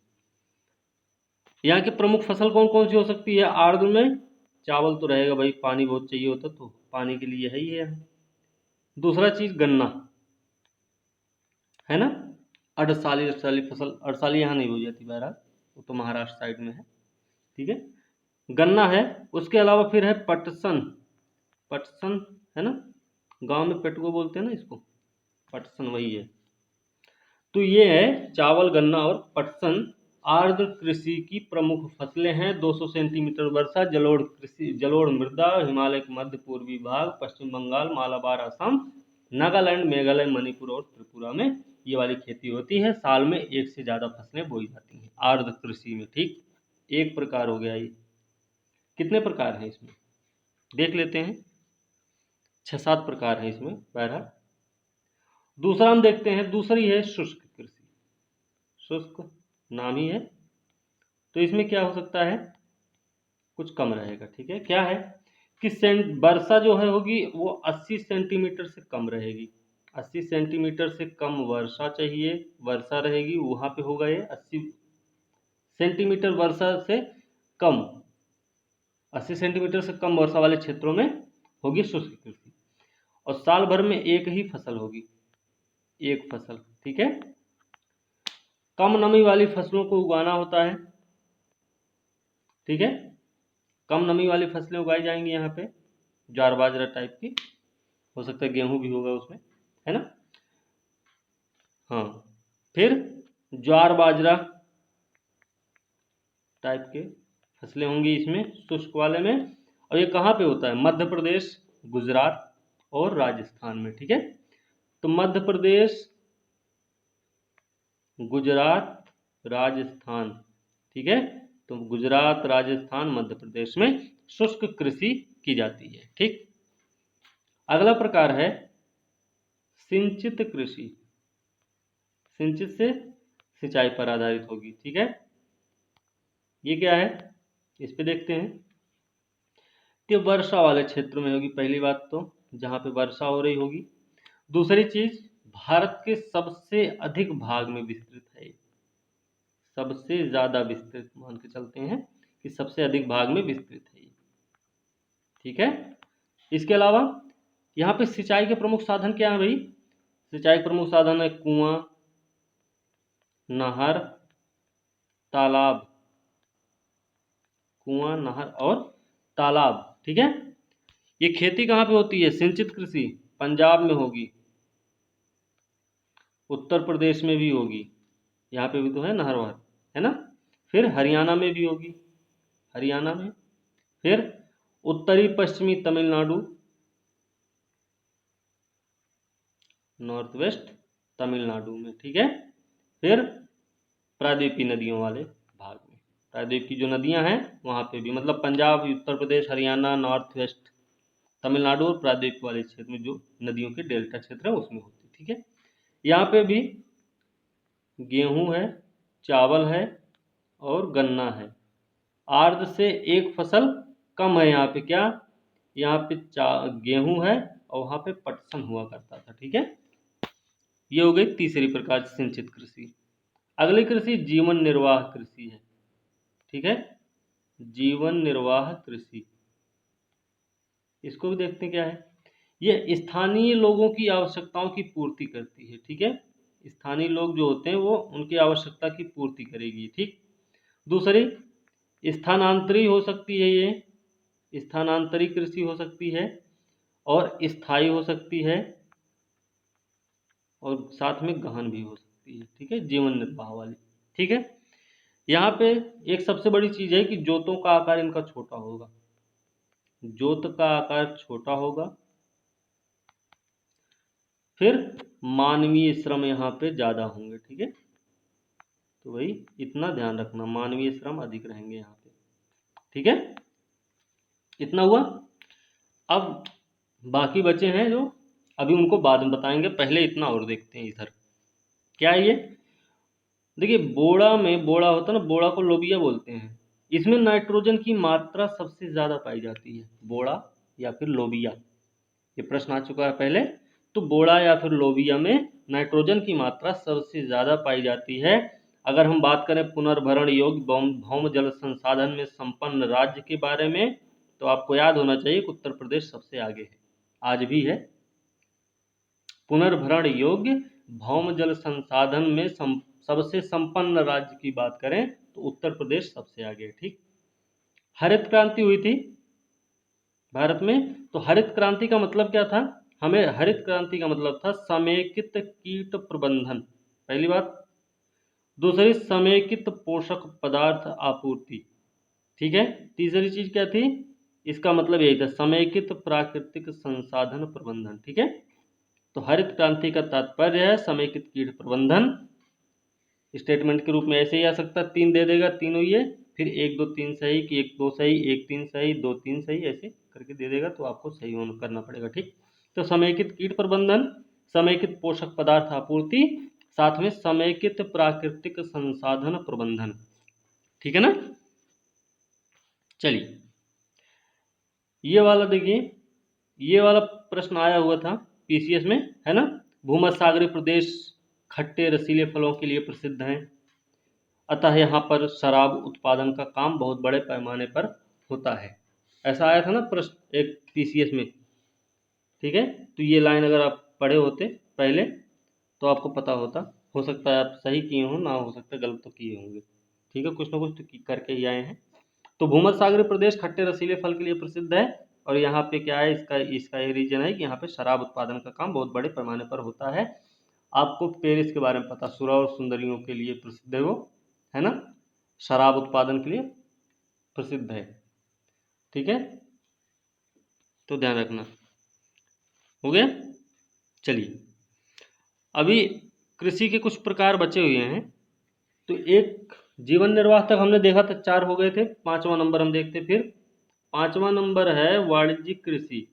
A: यहाँ की प्रमुख फसल कौन कौन सी हो सकती है? आर्द्र में चावल तो रहेगा भाई, पानी बहुत चाहिए होता तो पानी के लिए है ही है। दूसरा चीज गन्ना है ना, अड़साली अड़साली फसल, अड़साली यहाँ नहीं हो जाती बहरहाल, वो तो महाराष्ट्र साइड में है। ठीक है, गन्ना है। उसके अलावा फिर है पटसन, पटसन है ना, गांव में पेटको बोलते हैं ना इसको, पटसन वही है। तो ये है चावल, गन्ना और पटसन आर्द्र कृषि की प्रमुख फसलें हैं। 200 सेंटीमीटर वर्षा, जलोढ़ कृषि, जलोढ़ मृदा, हिमालय के मध्य पूर्वी भाग, पश्चिम बंगाल, मालाबार, असम, नागालैंड, मेघालय, मणिपुर और त्रिपुरा में ये वाली खेती होती है। साल में एक से ज़्यादा फसलें बोई जाती हैं आर्द्र कृषि में। ठीक, एक प्रकार हो गया ये। कितने प्रकार हैं इसमें देख लेते हैं, 6-7 प्रकार हैं इसमें बहरहाल। दूसरा हम देखते हैं, दूसरी है शुष्क कृषि। शुष्क नाम ही है, तो इसमें क्या हो सकता है, कुछ कम रहेगा। ठीक है, क्या है कि वर्षा जो है होगी वो 80 सेंटीमीटर से कम रहेगी, 80 सेंटीमीटर से कम वर्षा चाहिए, वर्षा रहेगी वहाँ पे होगा ये 80 सेंटीमीटर वर्षा से कम, 80 सेंटीमीटर से कम वर्षा वाले क्षेत्रों में होगी शुष्क कृषि। और साल भर में एक ही फसल होगी, एक फसल। ठीक है, कम नमी वाली फसलों को उगाना होता है। ठीक है, कम नमी वाली फसलें उगाई जाएंगी यहाँ पे, ज्वार बाजरा टाइप की, हो सकता है गेहूं भी होगा उसमें, है ना। हाँ, फिर ज्वार बाजरा टाइप के फसलें होंगी इसमें शुष्क वाले में। और ये कहाँ पे होता है? मध्य प्रदेश, गुजरात और राजस्थान में। ठीक है, तो मध्य प्रदेश, गुजरात, राजस्थान। ठीक है, तो गुजरात, राजस्थान, मध्य प्रदेश में शुष्क कृषि की जाती है। ठीक, अगला प्रकार है सिंचित कृषि। सिंचित से सिंचाई पर आधारित होगी। ठीक है, ये क्या है इस पे देखते हैं, कि वर्षा वाले क्षेत्र में होगी पहली बात, तो जहाँ पे वर्षा हो रही होगी। दूसरी चीज, भारत के सबसे अधिक भाग में विस्तृत है, सबसे ज्यादा विस्तृत मान के चलते हैं कि सबसे अधिक भाग में विस्तृत है ये। ठीक है, इसके अलावा यहाँ पे सिंचाई के प्रमुख साधन क्या है भाई? सिंचाई के प्रमुख साधन है कुआं, नहर, तालाब, कुआं, नहर और तालाब। ठीक है, ये खेती कहाँ पे होती है? सिंचित कृषि पंजाब में होगी, उत्तर प्रदेश में भी होगी, यहाँ पे भी तो है नहर वहर, है ना। फिर हरियाणा में भी होगी, हरियाणा में। फिर उत्तरी पश्चिमी तमिलनाडु, नॉर्थ वेस्ट तमिलनाडु में। ठीक है, फिर प्रायद्वीपीय नदियों वाले भाग में, प्रायद्वीप की जो नदियां हैं वहाँ पे भी, मतलब पंजाब, उत्तर प्रदेश, हरियाणा, नॉर्थ वेस्ट तमिलनाडु और प्रायद्वीप वाले क्षेत्र में जो नदियों के डेल्टा क्षेत्र है उसमें होती है। ठीक है, यहाँ पे भी गेहूं है, चावल है और गन्ना है। आर्द्र से एक फसल कम है यहाँ पे, क्या? यहाँ पे गेहूं है और वहाँ पे पटसन हुआ करता था। ठीक है, ये हो गई तीसरी प्रकार की सिंचित कृषि। अगली कृषि जीवन निर्वाह कृषि है। ठीक है, जीवन निर्वाह कृषि, इसको भी देखते हैं क्या है। ये स्थानीय लोगों की आवश्यकताओं की पूर्ति करती है। ठीक है, स्थानीय लोग जो होते हैं वो उनकी आवश्यकता की पूर्ति करेगी। ठीक, दूसरी स्थानांतरी हो सकती है, ये स्थानांतरी कृषि हो सकती है और स्थायी हो सकती है और साथ में गहन भी हो सकती है। ठीक है, जीवन निर्वाह वाली। ठीक है, यहाँ पे एक सबसे बड़ी चीज है कि जोतों का आकार इनका छोटा होगा, जोत का आकार छोटा होगा। फिर मानवीय श्रम यहाँ पे ज्यादा होंगे। ठीक है, तो भाई इतना ध्यान रखना, मानवीय श्रम अधिक रहेंगे यहाँ पे। ठीक है, इतना हुआ। अब बाकी बचे हैं जो, अभी उनको बाद में बताएंगे, पहले इतना और देखते हैं इधर। क्या है ये? देखिए बोड़ा में, बोड़ा होता है ना, बोड़ा को लोबिया बोलते हैं। इसमें नाइट्रोजन की मात्रा सबसे ज़्यादा पाई जाती है, बोड़ा या फिर लोबिया। ये प्रश्न आ चुका है पहले। तो बोड़ा या फिर लोबिया में नाइट्रोजन की मात्रा सबसे ज़्यादा पाई जाती है। अगर हम बात करें पुनर्भरण योग्य भौम जल संसाधन में संपन्न राज्य के बारे में, तो आपको याद होना चाहिए कि उत्तर प्रदेश सबसे आगे है, आज भी है। पुनर्भरण योग्य भौम जल संसाधन में सबसे संपन्न राज्य की बात करें तो उत्तर प्रदेश सबसे आगे है। ठीक। हरित क्रांति हुई थी भारत में, तो हरित क्रांति का मतलब क्या था? हमें हरित क्रांति का मतलब था समेकित कीट प्रबंधन, पहली बात। दूसरी, समेकित पोषक पदार्थ आपूर्ति। ठीक है। तीसरी चीज क्या थी? इसका मतलब यही था, समेकित प्राकृतिक संसाधन प्रबंधन। ठीक है। तो हरित क्रांति का तात्पर्य है समेकित कीट प्रबंधन। स्टेटमेंट के रूप में ऐसे ही आ सकता है, 3 दे देगा, तीनों ये, फिर 1 2 3 सही कि 1 2 सही, 1 3 सही, 2 3 सही, ऐसे करके दे देगा, तो आपको सही होना करना पड़ेगा। ठीक। तो समेकित कीट प्रबंधन, समेकित पोषक पदार्थ आपूर्ति, साथ में समेकित प्राकृतिक संसाधन प्रबंधन। ठीक है ना। चलिए ये वाला देखिए, ये वाला प्रश्न आया हुआ था पीसीएस में, है ना। भूमध्यसागरीय प्रदेश खट्टे रसीले फलों के लिए प्रसिद्ध हैं, अतः यहाँ पर शराब उत्पादन का काम बहुत बड़े पैमाने पर होता है। ऐसा आया था ना प्रश्न एक पीसीएस में। ठीक है। तो ये लाइन अगर आप पढ़े होते पहले तो आपको पता होता। हो सकता है आप सही किए हो, ना हो सकता है गलत तो किए होंगे। ठीक है, कुछ ना कुछ तो करके ही आए हैं। तो भूमध्यसागरीय प्रदेश खट्टे रसीले फल के लिए प्रसिद्ध है, और यहाँ पे क्या है, इसका इसका ये रीजन है कि यहाँ पे शराब उत्पादन का काम बहुत बड़े पैमाने पर होता है। आपको पेरिस के बारे में पता, सुरा और सुंदरियों के लिए प्रसिद्ध है वो, है ना। शराब उत्पादन के लिए प्रसिद्ध है। ठीक है, तो ध्यान रखना। हो गया। चलिए अभी कृषि के कुछ प्रकार बचे हुए हैं। तो एक जीवन निर्वाह तक हमने देखा था, 4 हो गए थे। 5वां नंबर हम देखते फिर। 5वां नंबर है वाणिज्यिक कृषि।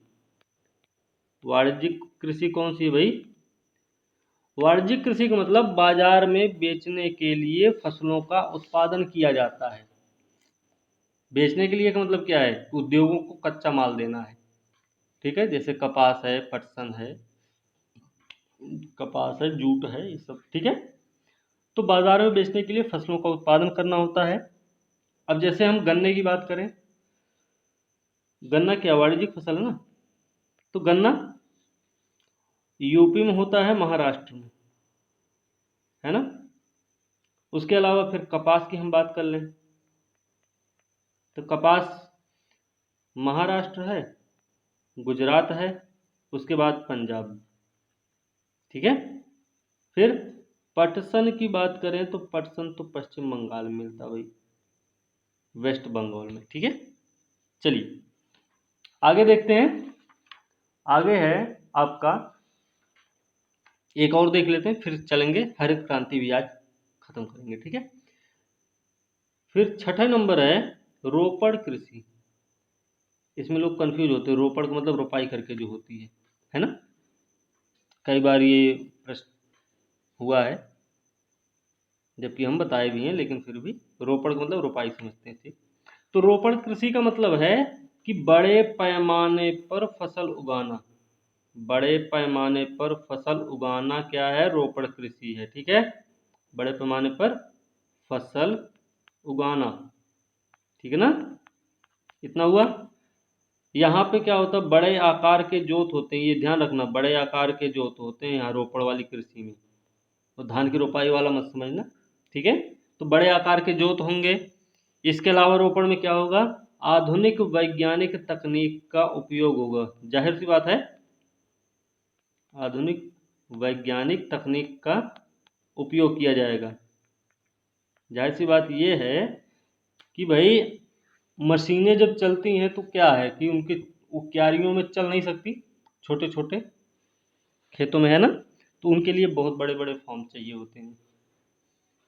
A: वाणिज्यिक कृषि कौन सी है भाई? वाणिज्यिक कृषि का मतलब बाजार में बेचने के लिए फसलों का उत्पादन किया जाता है। बेचने के लिए का मतलब क्या है? उद्योगों को कच्चा माल देना है। ठीक है, जैसे कपास है, पटसन है, कपास है, जूट है, ये सब। ठीक है। तो बाजार में बेचने के लिए फसलों का उत्पादन करना होता है। अब जैसे हम गन्ने की बात करें, गन्ना क्या वाणिज्यिक फसल है ना। तो गन्ना यूपी में होता है, महाराष्ट्र में, है ना। उसके अलावा फिर कपास की हम बात कर लें, तो कपास महाराष्ट्र है, गुजरात है, उसके बाद पंजाब। ठीक है। फिर पटसन की बात करें तो पटसन तो पश्चिम बंगाल में मिलता भाई, वेस्ट बंगाल में। ठीक है। चलिए आगे देखते हैं। आगे है आपका, एक और देख लेते हैं, फिर चलेंगे। हरित क्रांति भी आज खत्म करेंगे। ठीक है। फिर 6ठा नंबर है रोपड़ कृषि। इसमें लोग कंफ्यूज होते हैं, रोपड़ का मतलब रोपाई करके जो होती है ना। कई बार ये प्रश्न हुआ है, जबकि हम बताए भी हैं, लेकिन फिर भी रोपड़ का मतलब रोपाई समझते हैं। ठीक। तो रोपड़ कृषि का मतलब है कि बड़े पैमाने पर फसल उगाना। बड़े पैमाने पर फसल उगाना क्या है? रोपड़ कृषि है। ठीक है, बड़े पैमाने पर फसल उगाना। ठीक है ना, इतना हुआ। यहाँ पे क्या होता है, बड़े आकार के जोत होते हैं, ये ध्यान रखना, बड़े आकार के जोत होते हैं यहाँ रोपड़ वाली कृषि में। तो धान की रोपाई वाला मत समझना। ठीक है। तो बड़े आकार के जोत होंगे। इसके अलावा रोपड़ में क्या होगा? आधुनिक वैज्ञानिक तकनीक का उपयोग होगा। जाहिर सी बात है, आधुनिक वैज्ञानिक तकनीक का उपयोग किया जाएगा। जाहिर सी बात यह है कि भाई मशीनें जब चलती हैं तो क्या है कि उनके वो क्यारियों में चल नहीं सकती, छोटे छोटे खेतों में, है ना। तो उनके लिए बहुत बड़े बड़े फार्म चाहिए होते हैं।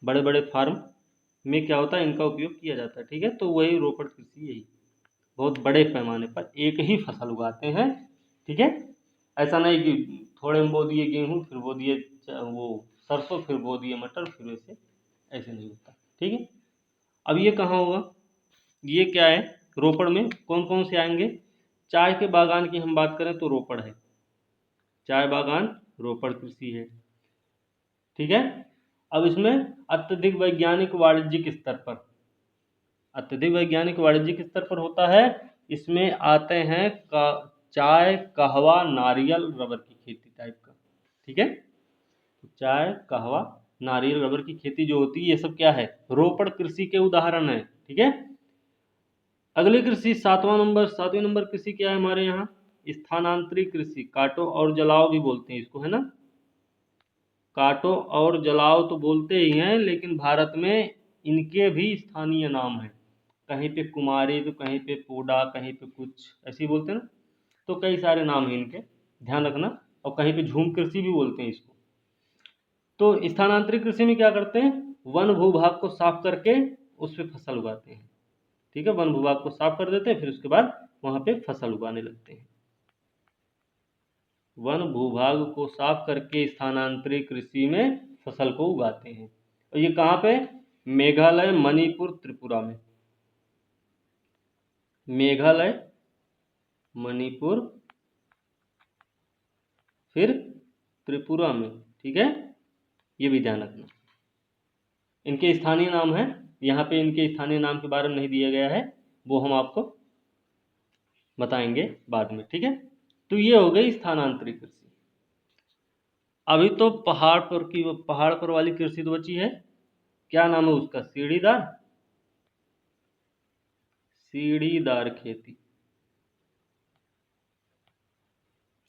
A: बड़े बड़े फार्म में क्या होता है, इनका उपयोग किया जाता है। ठीक है। तो वही रोपड़ कृषि, यही बहुत बड़े पैमाने पर एक ही फसल उगाते हैं। ठीक है। ऐसा नहीं कि थोड़े में बो दिए गेहूँ, फिर बो दिए वो सरसों फिर बो दिए मटर, फिर वैसे ऐसे नहीं होता। ठीक है, अब ये कहाँ होगा, ये क्या है, रोपड़ में कौन कौन से आएंगे, चाय के बागान की हम बात करें तो रोपड़ है, चाय बागान रोपड़ कृषि है। ठीक है, अब इसमें अत्यधिक वैज्ञानिक वाणिज्यिक स्तर पर, अत्यधिक वैज्ञानिक वाणिज्यिक स्तर पर होता है, इसमें आते हैं चाय, कहवा, नारियल, रबर की खेती टाइप का। ठीक है, चाय, कहवा, नारियल, रबर की खेती जो होती है, ये सब क्या है, रोपड़ कृषि के उदाहरण है। ठीक है, अगली कृषि सातवीं नंबर कृषि क्या है हमारे यहाँ, स्थानांतरित कृषि, काटो और जलाओ भी बोलते हैं इसको, है ना, काटो और जलाओ तो बोलते ही हैं, लेकिन भारत में इनके भी स्थानीय नाम हैं, कहीं पे कुमारी तो कहीं पे पोडा, कहीं पे कुछ ऐसे ही बोलते हैं ना, तो कई सारे नाम हैं इनके, ध्यान रखना, और कहीं पे झूम कृषि भी बोलते हैं इसको। तो स्थानांतरित कृषि में क्या करते हैं, वन भूभाग को साफ करके उस पर फसल उगाते हैं। ठीक है, वन भूभाग को साफ कर देते हैं, फिर उसके बाद वहां पे फसल उगाने लगते हैं। वन भूभाग को साफ करके स्थानांतरित कृषि में फसल को उगाते हैं। और ये कहाँ पे, मेघालय, मणिपुर, त्रिपुरा में, मेघालय, मणिपुर, फिर त्रिपुरा में। ठीक है, ये भी ध्यान रखना, इनके स्थानीय नाम है, यहाँ पे इनके स्थानीय नाम के बारे में नहीं दिया गया है, वो हम आपको बताएंगे बाद में। ठीक है, तो ये हो गई स्थानांतरित कृषि। अभी तो पहाड़ पर वाली कृषि तो बची है, क्या नाम है उसका, सीढ़ीदार खेती,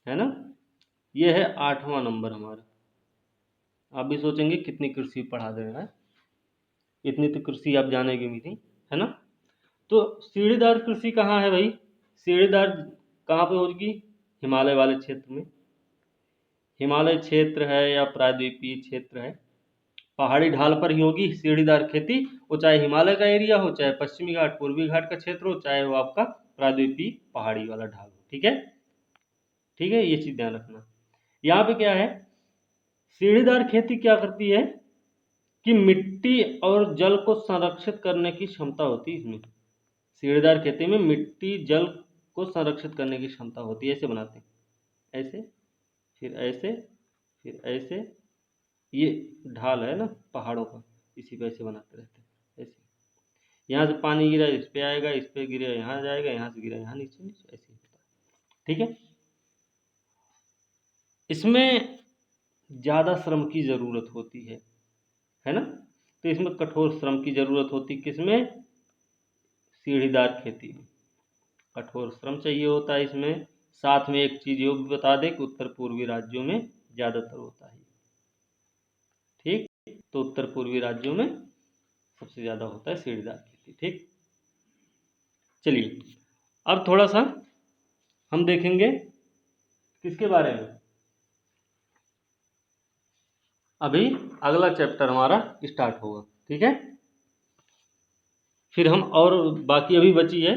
A: है ना, ये है 8वां नंबर हमारा। आप भी सोचेंगे कितनी कृषि पढ़ा दे रहा है, इतनी तो कृषि आप जानेगी भी नहीं, है ना। तो सीढ़ीदार कृषि कहाँ है भाई, सीढ़ीदार कहाँ पे होगी, हिमालय वाले क्षेत्र में, हिमालय क्षेत्र है या प्रायद्वीपीय क्षेत्र है, पहाड़ी ढाल पर ही होगी सीढ़ीदार खेती, वो चाहे हिमालय का एरिया हो, चाहे पश्चिमी घाट पूर्वी घाट का क्षेत्र हो, चाहे वो आपका प्रायद्वीपीय पहाड़ी वाला ढाल हो। ठीक है, ठीक है, ये चीज ध्यान रखना। यहाँ पे क्या है, सीढ़ीदार खेती क्या करती है कि मिट्टी और जल को संरक्षित करने की क्षमता होती है इसमें, सीढ़ीदार खेती में मिट्टी जल को संरक्षित करने की क्षमता होती है। ऐसे बनाते हैं, ऐसे, फिर ऐसे, फिर ऐसे, ये ढाल है ना पहाड़ों का, इसी पे ऐसे बनाते रहते हैं, ऐसे, यहाँ से पानी गिरा इस पे आएगा, इस पे गिरा यहाँ जाएगा, यहाँ से गिरा यहाँ, नीचे नीचे, ऐसे ही होता है। ठीक है, इसमें ज़्यादा श्रम की ज़रूरत होती है ना, तो इसमें कठोर श्रम की ज़रूरत होती है, किसमें, सीढ़ीदार खेती में कठोर श्रम चाहिए होता है इसमें। साथ में एक चीज़ ये भी बता दें कि उत्तर पूर्वी राज्यों में ज़्यादातर होता है। ठीक, तो उत्तर पूर्वी राज्यों में सबसे ज़्यादा होता है सीढ़ीदार खेती। ठीक, चलिए अब थोड़ा सा हम देखेंगे किसके बारे में, अभी अगला चैप्टर हमारा स्टार्ट होगा। ठीक है, फिर हम और बाकी अभी बची है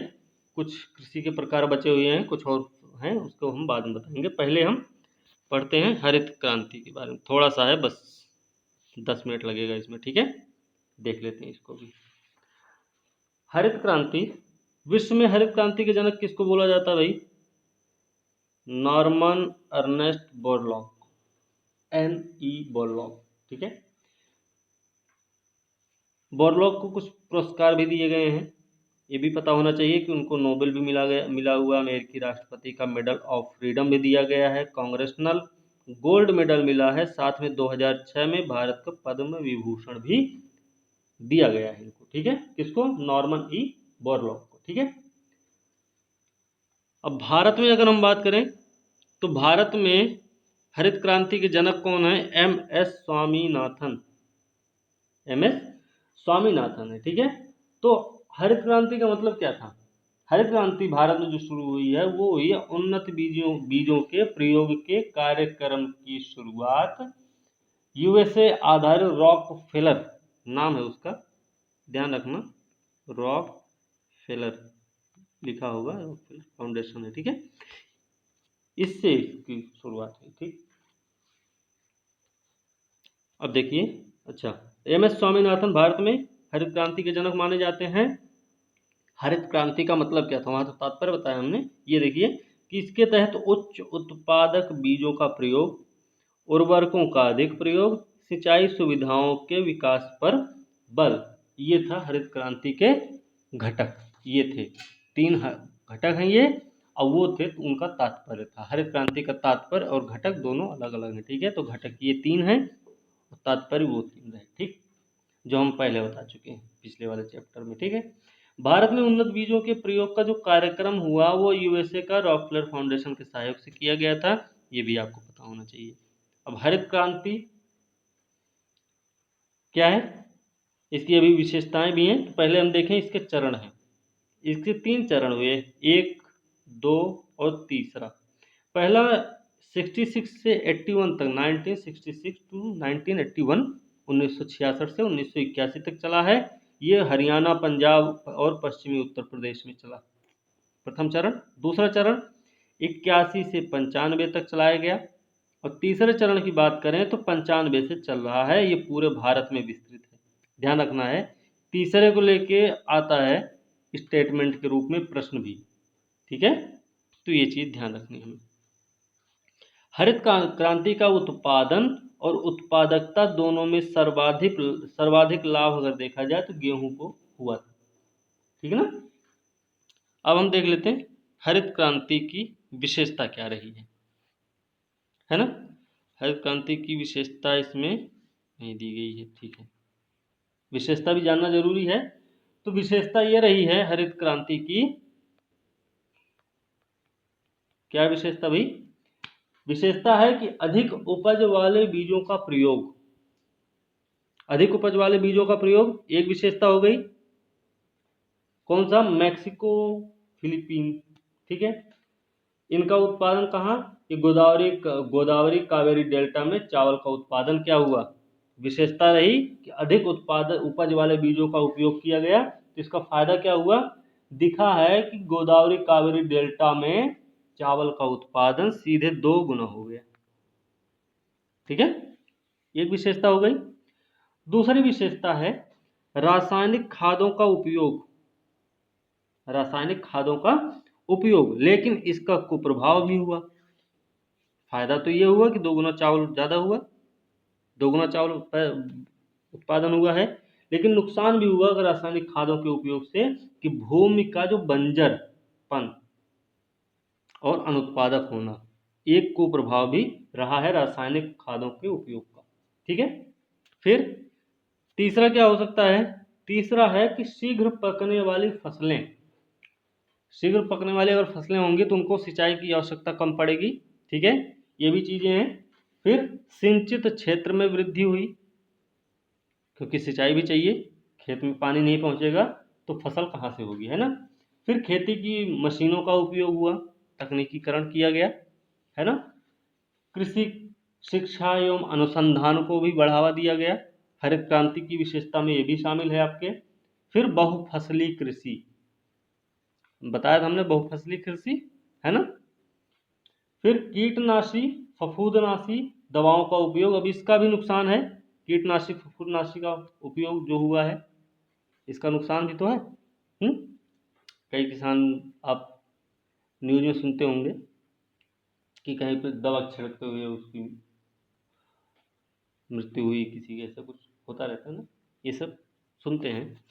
A: कुछ कृषि के प्रकार बचे हुए हैं, कुछ और हैं, उसको हम बाद में बताएंगे। पहले हम पढ़ते हैं हरित क्रांति के बारे में, थोड़ा सा है बस, 10 मिनट लगेगा इसमें। ठीक है, देख लेते हैं इसको भी। हरित क्रांति, विश्व में हरित क्रांति के जनक किसको बोला जाता है भाई, Norman Ernest Borlaug, NE Borlaug. ठीक है, बोरलॉग को कुछ पुरस्कार भी दिए गए हैं, ये भी पता होना चाहिए कि उनको नोबेल भी मिला हुआ, अमेरिकी राष्ट्रपति का मेडल ऑफ फ्रीडम भी दिया गया है, कांग्रेसनल गोल्ड मेडल मिला है, साथ में 2006 में भारत को पद्म विभूषण भी दिया गया है इनको। ठीक है, किसको, नॉर्मन E बोरलॉग को। ठीक है, अब भारत में अगर हम बात करें तो भारत में हरित क्रांति के जनक कौन है, MS स्वामीनाथन, MS स्वामीनाथन है। ठीक है, तो हरित क्रांति का मतलब क्या था, हरित क्रांति भारत में जो शुरू हुई है वो हुई है उन्नत बीजों के प्रयोग के कार्यक्रम की शुरुआत USA आधारित रॉक फेलर, नाम है उसका, ध्यान रखना, रॉक फेलर लिखा होगा, रॉक फेलर फाउंडेशन है। ठीक है, इससे इसकी शुरुआत हुई। ठीक, अब देखिए, अच्छा, एम एस स्वामीनाथन भारत में हरित क्रांति के जनक माने जाते हैं। हरित क्रांति का मतलब क्या था, वहां तो तात्पर्य बताया हमने। ये देखिए कि इसके तहत उच्च उत्पादक बीजों का प्रयोग, उर्वरकों का अधिक प्रयोग, सिंचाई सुविधाओं के विकास पर बल, ये था हरित क्रांति के घटक। ये थे तीन घटक हैं ये, और वो थे तो उनका तात्पर्य था। हरित क्रांति का तात्पर्य और घटक दोनों अलग अलग हैं, ठीक है। तो घटक ये तीन हैं और तात्पर्य वो तीन रहे, ठीक, जो हम पहले बता चुके हैं पिछले वाले चैप्टर में, ठीक है। भारत में उन्नत बीजों के प्रयोग का जो कार्यक्रम हुआ वो यूएसए का रॉकफेलर फाउंडेशन के सहयोग से किया गया था, ये भी आपको पता होना चाहिए। अब हरित क्रांति क्या है, इसकी अभी विशेषताएं भी हैं। तो पहले हम देखें इसके चरण हैं। इसके तीन चरण हुए, 1, 2 और तीसरा। पहला 66 से 81 तक, 1966 टू 1981, 1966 से 1981 तक चला है। ये हरियाणा, पंजाब और पश्चिमी उत्तर प्रदेश में चला, प्रथम चरण। दूसरा चरण 81 से 95 तक चलाया गया, और तीसरे चरण की बात करें तो 95 से चल रहा है। ये पूरे भारत में विस्तृत है, ध्यान रखना है। तीसरे को लेके आता है स्टेटमेंट के रूप में प्रश्न भी, ठीक है। तो ये चीज ध्यान रखनी है हमें। हरित क्रांति का उत्पादन और उत्पादकता दोनों में सर्वाधिक लाभ अगर देखा जाए तो गेहूं को हुआ था, ठीक है ना। अब हम देख लेते हैं हरित क्रांति की विशेषता क्या रही है ना। हरित क्रांति की विशेषता इसमें नहीं दी गई है, ठीक है, विशेषता भी जानना जरूरी है। तो विशेषता ये रही है हरित क्रांति की, क्या विशेषता भाई, विशेषता है कि अधिक उपज वाले बीजों का प्रयोग। अधिक उपज वाले बीजों का प्रयोग एक विशेषता हो गई। कौन सा, मैक्सिको, फिलीपीन, ठीक है। इनका उत्पादन कहाँ, ये गोदावरी कावेरी डेल्टा में चावल का उत्पादन क्या हुआ, विशेषता रही कि अधिक उपज वाले बीजों का उपयोग किया गया। तो इसका फायदा क्या हुआ, दिखा है कि गोदावरी कावेरी डेल्टा में चावल का उत्पादन सीधे 2 गुना हो गया, ठीक है। एक विशेषता हो गई। दूसरी विशेषता है रासायनिक खादों का उपयोग। रासायनिक खादों का उपयोग, लेकिन इसका कुप्रभाव भी हुआ। फायदा तो ये हुआ कि 2 गुना चावल ज्यादा हुआ, 2 गुना चावल उत्पादन हुआ है, लेकिन नुकसान भी हुआ रासायनिक खादों के उपयोग से कि भूमि का जो बंजरपन और अनुत्पादक होना, एक कुप्रभाव भी रहा है रासायनिक खादों के उपयोग का, ठीक है। फिर तीसरा क्या हो सकता है, तीसरा है कि शीघ्र पकने वाली फसलें। शीघ्र पकने वाली अगर फसलें होंगी तो उनको सिंचाई की आवश्यकता कम पड़ेगी, ठीक है, ये भी चीजें हैं। फिर सिंचित क्षेत्र में वृद्धि हुई, क्योंकि सिंचाई भी चाहिए, खेत में पानी नहीं पहुंचेगा तो फसल कहाँ से होगी, है ना। फिर खेती की मशीनों का उपयोग हुआ, तकनीकीकरण किया गया, है ना। कृषि शिक्षा एवं अनुसंधान को भी बढ़ावा दिया गया। हरित क्रांति की विशेषता में ये भी शामिल है आपके। फिर बहुफसली कृषि, बताया था हमने, बहुफसली कृषि, है ना। फिर कीटनाशी फफूंदनाशी दवाओं का उपयोग, अब इसका भी नुकसान है। कीटनाशी फफूंदनाशी का उपयोग जो हुआ है, इसका नुकसान भी तो है। कई किसान आप न्यूज में सुनते होंगे कि कहीं पर दवा छिड़कते हुए उसकी मृत्यु हुई किसी की, ऐसा कुछ होता रहता है ना, ये सब सुनते हैं।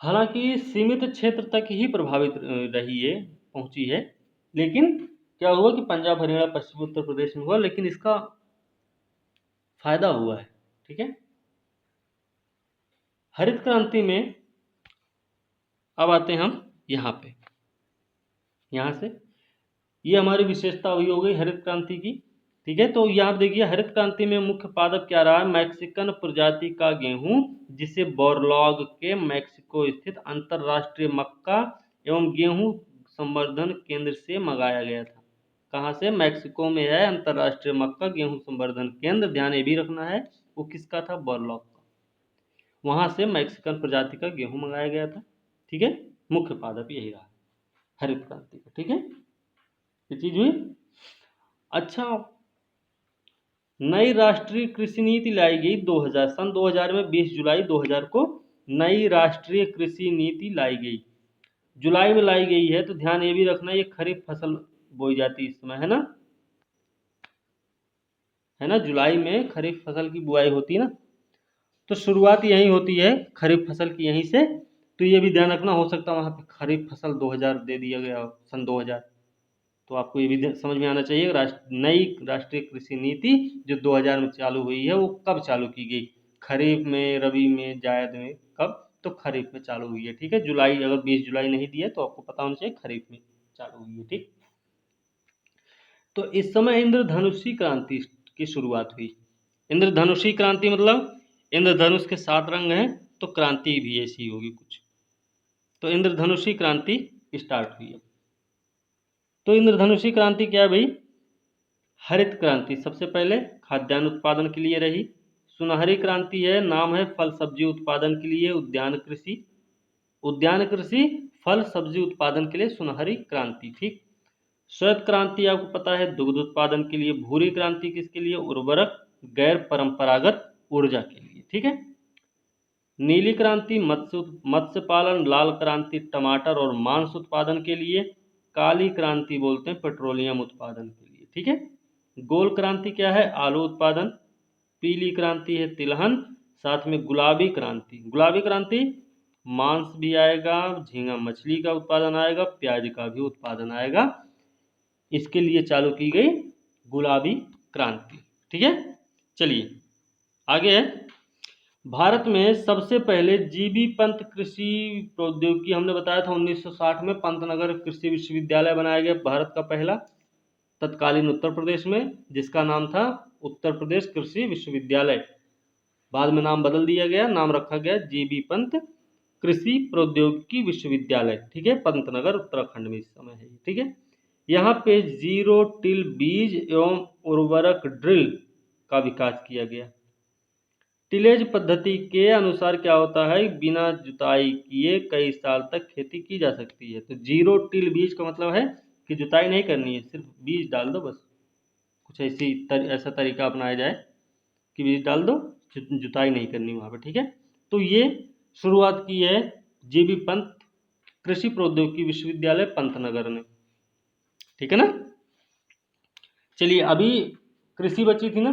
A: हालांकि सीमित क्षेत्र तक ही प्रभावित रही है, पहुंची है, लेकिन क्या हुआ कि पंजाब, हरियाणा, पश्चिमी उत्तर प्रदेश में हुआ, लेकिन इसका फायदा हुआ है, ठीक है। हरित क्रांति में अब आते हैं हम यहाँ पे, यहाँ से ये हमारी विशेषता हुई हो गई हरित क्रांति की, ठीक है। तो यहाँ देखिए हरित क्रांति में मुख्य पादप क्या रहा है, मैक्सिकन प्रजाति का गेहूं, जिसे बोरलॉग के मैक्सिको स्थित अंतरराष्ट्रीय मक्का एवं गेहूं संवर्धन केंद्र से मंगाया गया था। कहाँ से, मैक्सिको में है अंतरराष्ट्रीय मक्का गेहूं संवर्धन केंद्र, ध्यान ये भी रखना है वो किसका था, बोरलॉग का। वहां से मैक्सिकन प्रजाति का गेहूं मंगाया गया था, ठीक है। मुख्य पादप यही रहा हरित क्रांति का, ठीक है, ये चीज हुई। अच्छा, नई राष्ट्रीय कृषि नीति लाई गई 2000 सन 2000 में 20 जुलाई 2000 को नई राष्ट्रीय कृषि नीति लाई गई। जुलाई में लाई गई है, तो ध्यान ये भी रखना ये खरीफ फसल बोई जाती है इस समय, है ना, जुलाई में खरीफ फसल की बुआई होती है ना, तो शुरुआत यहीं होती है खरीफ फसल की, यहीं से। तो ये भी ध्यान रखना, हो सकता है वहाँ पे खरीफ फसल 2000 दे दिया गया हो, सन 2000। तो आपको ये भी समझ में आना चाहिए, नई राष्ट्रीय कृषि नीति जो 2000 में चालू हुई है वो कब चालू की गई, खरीफ में, रबी में, जायद में, कब, तो खरीफ में चालू हुई है। ठीक है, जुलाई, अगर 20 जुलाई नहीं दिया तो आपको पता होना चाहिए खरीफ में चालू हुई है। ठीक, तो इस समय इंद्रधनुषी क्रांति की शुरुआत हुई। इंद्रधनुषी क्रांति मतलब इंद्रधनुष के 7 रंग हैं, तो क्रांति भी ऐसी होगी कुछ। तो इंद्रधनुषी क्रांति स्टार्ट हुई है। तो इंद्रधनुषी क्रांति क्या है भाई? हरित क्रांति सबसे पहले खाद्यान्न उत्पादन के लिए रही। सुनहरी क्रांति है, नाम है फल सब्जी उत्पादन के लिए उद्यान कृषि। उद्यान कृषि फल सब्जी उत्पादन के लिए सुनहरी क्रांति। ठीक, श्वेत क्रांति आपको पता है दुग्ध उत्पादन के लिए। भूरी क्रांति किसके लिए? उर्वरक गैर परंपरागत ऊर्जा के लिए। ठीक है, नीली क्रांति मत्स्य पालन। लाल क्रांति टमाटर और मांस उत्पादन के लिए। काली क्रांति बोलते हैं पेट्रोलियम उत्पादन के लिए। ठीक है, गोल क्रांति क्या है? आलू उत्पादन। पीली क्रांति है तिलहन। साथ में गुलाबी क्रांति, गुलाबी क्रांति मांस भी आएगा, झींगा मछली का उत्पादन आएगा, प्याज का भी उत्पादन आएगा, इसके लिए चालू की गई गुलाबी क्रांति। ठीक है, चलिए आगे है। भारत में सबसे पहले जीबी पंत कृषि प्रौद्योगिकी, हमने बताया था 1960 में पंतनगर कृषि विश्वविद्यालय बनाया गया, भारत का पहला, तत्कालीन उत्तर प्रदेश में, जिसका नाम था उत्तर प्रदेश कृषि विश्वविद्यालय। बाद में नाम बदल दिया गया, नाम रखा गया जीबी पंत कृषि प्रौद्योगिकी विश्वविद्यालय। ठीक है, पंतनगर उत्तराखंड में इस समय है। ठीक है, यहाँ पे जीरो टिल बीज एवं उर्वरक ड्रिल का विकास किया गया। टिलेज पद्धति के अनुसार क्या होता है? बिना जुताई किए कई साल तक खेती की जा सकती है। तो जीरो टिल बीज का मतलब है कि जुताई नहीं करनी है, सिर्फ बीज डाल दो बस। कुछ ऐसा तरीका अपनाया जाए कि बीज डाल दो, जुताई नहीं करनी वहाँ पे। ठीक है, तो ये शुरुआत की है जीबी पंत कृषि प्रौद्योगिकी विश्वविद्यालय पंतनगर ने। ठीक है ना, चलिए अभी कृषि बची थी ना,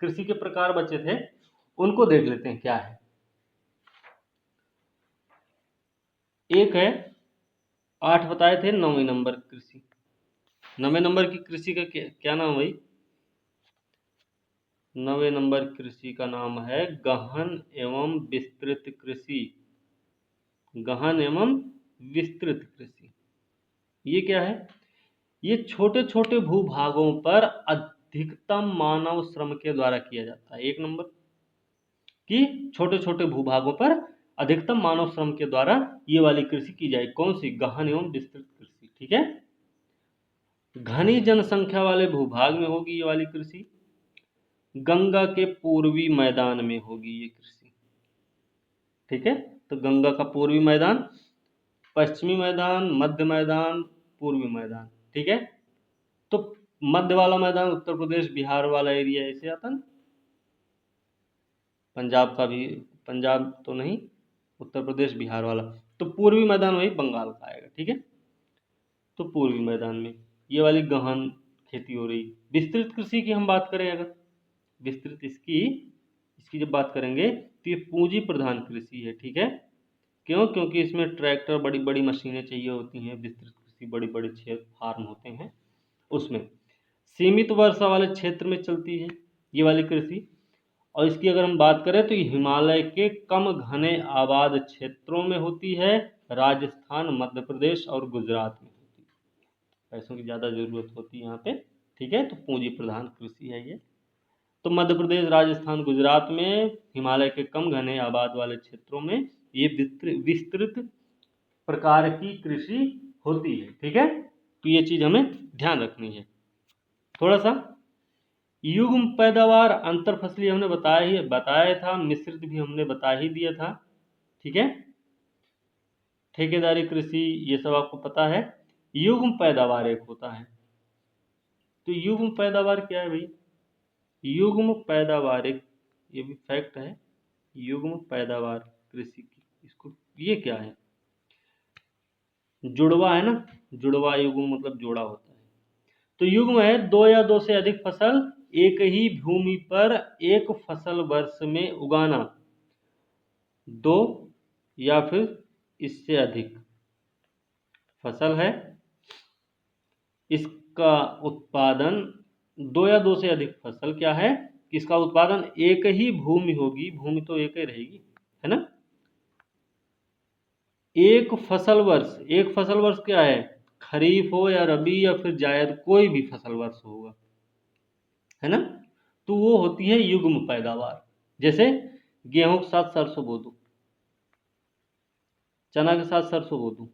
A: कृषि के प्रकार बचे थे, उनको देख लेते हैं क्या है। एक है 8 बताए थे, 9वें नंबर कृषि। 9वें नंबर की कृषि का क्या नाम भाई? 9वें नंबर कृषि का नाम है गहन एवं विस्तृत कृषि। गहन एवं विस्तृत कृषि, ये क्या है? ये छोटे छोटे भूभागों पर अधिकतम मानव श्रम के द्वारा किया जाता है। एक नंबर कि छोटे छोटे भूभागों पर अधिकतम मानव श्रम के द्वारा ये वाली कृषि की जाए। कौन सी? गहन एवं विस्तृत कृषि। ठीक है, घनी जनसंख्या वाले भूभाग में होगी ये वाली कृषि। गंगा के पूर्वी मैदान में होगी ये कृषि। ठीक है, तो गंगा का पूर्वी मैदान, पश्चिमी मैदान, मध्य मैदान, पूर्वी मैदान। ठीक है, तो मध्य वाला मैदान उत्तर प्रदेश बिहार वाला एरिया ऐसे आता ना, पंजाब का भी, पंजाब तो नहीं, उत्तर प्रदेश बिहार वाला। तो पूर्वी मैदान वही बंगाल का आएगा। ठीक है, तो पूर्वी मैदान में ये वाली गहन खेती हो रही। विस्तृत कृषि की हम बात करें अगर, विस्तृत इसकी इसकी जब बात करेंगे तो ये पूंजी प्रधान कृषि है। ठीक है, क्यों? क्योंकि इसमें ट्रैक्टर, बड़ी बड़ी मशीनें चाहिए होती हैं। विस्तृत कृषि बड़े बड़े क्षेत्र फार्म होते हैं, उसमें सीमित वर्षा वाले क्षेत्र में चलती है ये वाली कृषि। और इसकी अगर हम बात करें तो ये हिमालय के कम घने आबाद क्षेत्रों में होती है, राजस्थान, मध्य प्रदेश और गुजरात में होती है। पैसों की ज़्यादा ज़रूरत होती है यहाँ पे। ठीक है, तो पूंजी प्रधान कृषि है ये। तो मध्य प्रदेश, राजस्थान, गुजरात में हिमालय के कम घने आबाद वाले क्षेत्रों में ये विस्तृत प्रकार की कृषि होती है। ठीक है, तो ये चीज़ हमें ध्यान रखनी है। थोड़ा सा युग्म पैदावार, अंतर फसली हमने बताया था, मिश्रित भी हमने बता ही दिया था। ठीक है, ठेकेदारी कृषि ये सब आपको पता है। युग्म पैदावार एक होता है, तो युग्म पैदावार क्या है भाई? युग्म पैदावार, एक ये भी फैक्ट है, युग्म पैदावार कृषि की, इसको ये क्या है, जुड़वा है ना, जुड़वा युग्म मतलब जोड़ा होता है। तो युग्म है दो या दो से अधिक फसल एक ही भूमि पर एक फसल वर्ष में उगाना, दो या फिर इससे अधिक फसल है, इसका उत्पादन दो या दो से अधिक फसल क्या है, इसका उत्पादन एक ही भूमि होगी, भूमि तो एक ही रहेगी, है ना। एक फसल वर्ष, एक फसल वर्ष क्या है, खरीफ हो या रबी या फिर जायद, कोई भी फसल वर्ष होगा, है ना। तो वो होती है युग्म पैदावार। जैसे गेहूं के साथ सरसों बो दूं, चना के साथ सरसों बो दूं,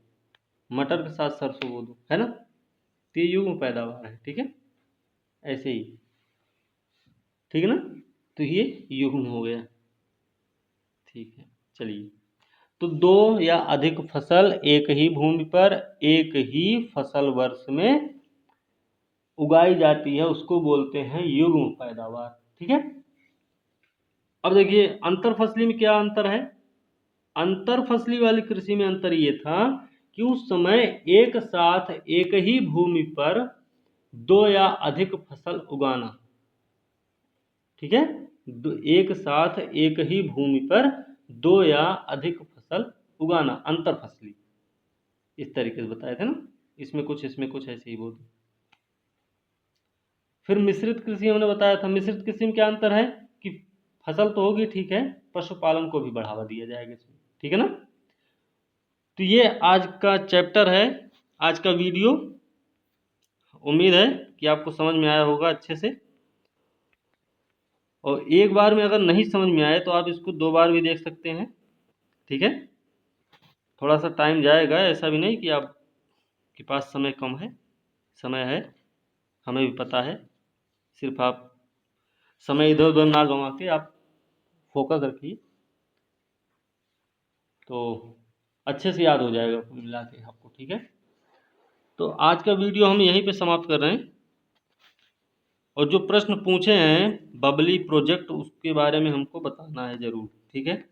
A: मटर के साथ सरसों बो दूं, है ना, तो ये युग्म पैदावार है, ठीक है, ऐसे ही, ठीक है ना। तो ये युग्म हो गया, ठीक है। चलिए, तो दो या अधिक फसल एक ही भूमि पर एक ही फसल वर्ष में उगाई जाती है, उसको बोलते हैं युग्म पैदावार, ठीक है। अब देखिए अंतर फसली में क्या अंतर है। अंतर फसली वाली कृषि में अंतर ये था कि उस समय एक साथ एक ही भूमि पर दो या अधिक फसल उगाना, ठीक है, एक साथ एक ही भूमि पर दो या अधिक फसल उगाना, अंतर फसली, इस तरीके से बताए थे ना, इसमें कुछ ऐसे ही बोल। फिर मिश्रित कृषि हमने बताया था, मिश्रित कृषि में क्या अंतर है कि फसल तो होगी ठीक है, पशुपालन को भी बढ़ावा दिया जाएगा इसमें, ठीक है ना। तो ये आज का चैप्टर है, आज का वीडियो, उम्मीद है कि आपको समझ में आया होगा अच्छे से। और एक बार में अगर नहीं समझ में आए तो आप इसको दो बार भी देख सकते हैं, ठीक है। थोड़ा सा टाइम जाएगा, ऐसा भी नहीं कि आपके पास समय कम है, समय है, हमें भी पता है, सिर्फ आप समय इधर उधर ना गंवा के आप फोकस रखिए, तो अच्छे से याद हो जाएगा कुल मिला के आपको, ठीक है। तो आज का वीडियो हम यहीं पे समाप्त कर रहे हैं। और जो प्रश्न पूछे हैं बबली प्रोजेक्ट, उसके बारे में हमको बताना है ज़रूर, ठीक है।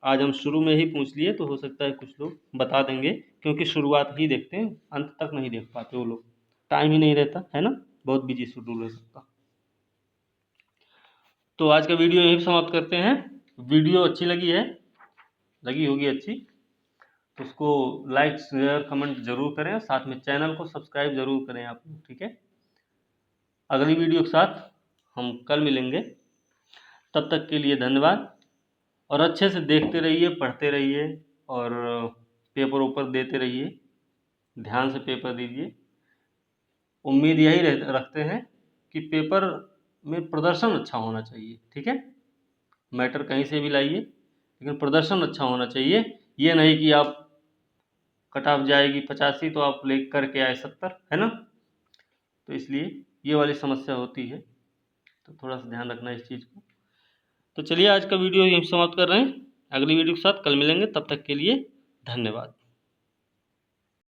A: आज हम शुरू में ही पूछ लिए तो हो सकता है कुछ लोग बता देंगे, क्योंकि शुरुआत ही देखते हैं, अंत तक नहीं देख पाते वो लोग, टाइम ही नहीं रहता है ना, बहुत बिजी शेड्यूल है सबका। तो आज का वीडियो यहीं समाप्त करते हैं। वीडियो अच्छी लगी है, लगी होगी अच्छी, तो उसको लाइक शेयर कमेंट जरूर करें, और साथ में चैनल को सब्सक्राइब जरूर करें आप लोग, ठीक है। अगली वीडियो के साथ हम कल मिलेंगे, तब तक के लिए धन्यवाद। और अच्छे से देखते रहिए, पढ़ते रहिए, और पेपर ऊपर देते रहिए, ध्यान से पेपर दीजिए। उम्मीद यही रखते हैं कि पेपर में प्रदर्शन अच्छा होना चाहिए, ठीक है। मैटर कहीं से भी लाइए, लेकिन प्रदर्शन अच्छा होना चाहिए। ये नहीं कि आप कट ऑफ जाएगी 85 तो आप ले करके आए 70, है ना। तो इसलिए ये वाली समस्या होती है, तो थोड़ा सा ध्यान रखना इस चीज़ को। तो चलिए आज का वीडियो यहीं समाप्त कर रहे हैं, अगली वीडियो के साथ कल मिलेंगे, तब तक के लिए धन्यवाद।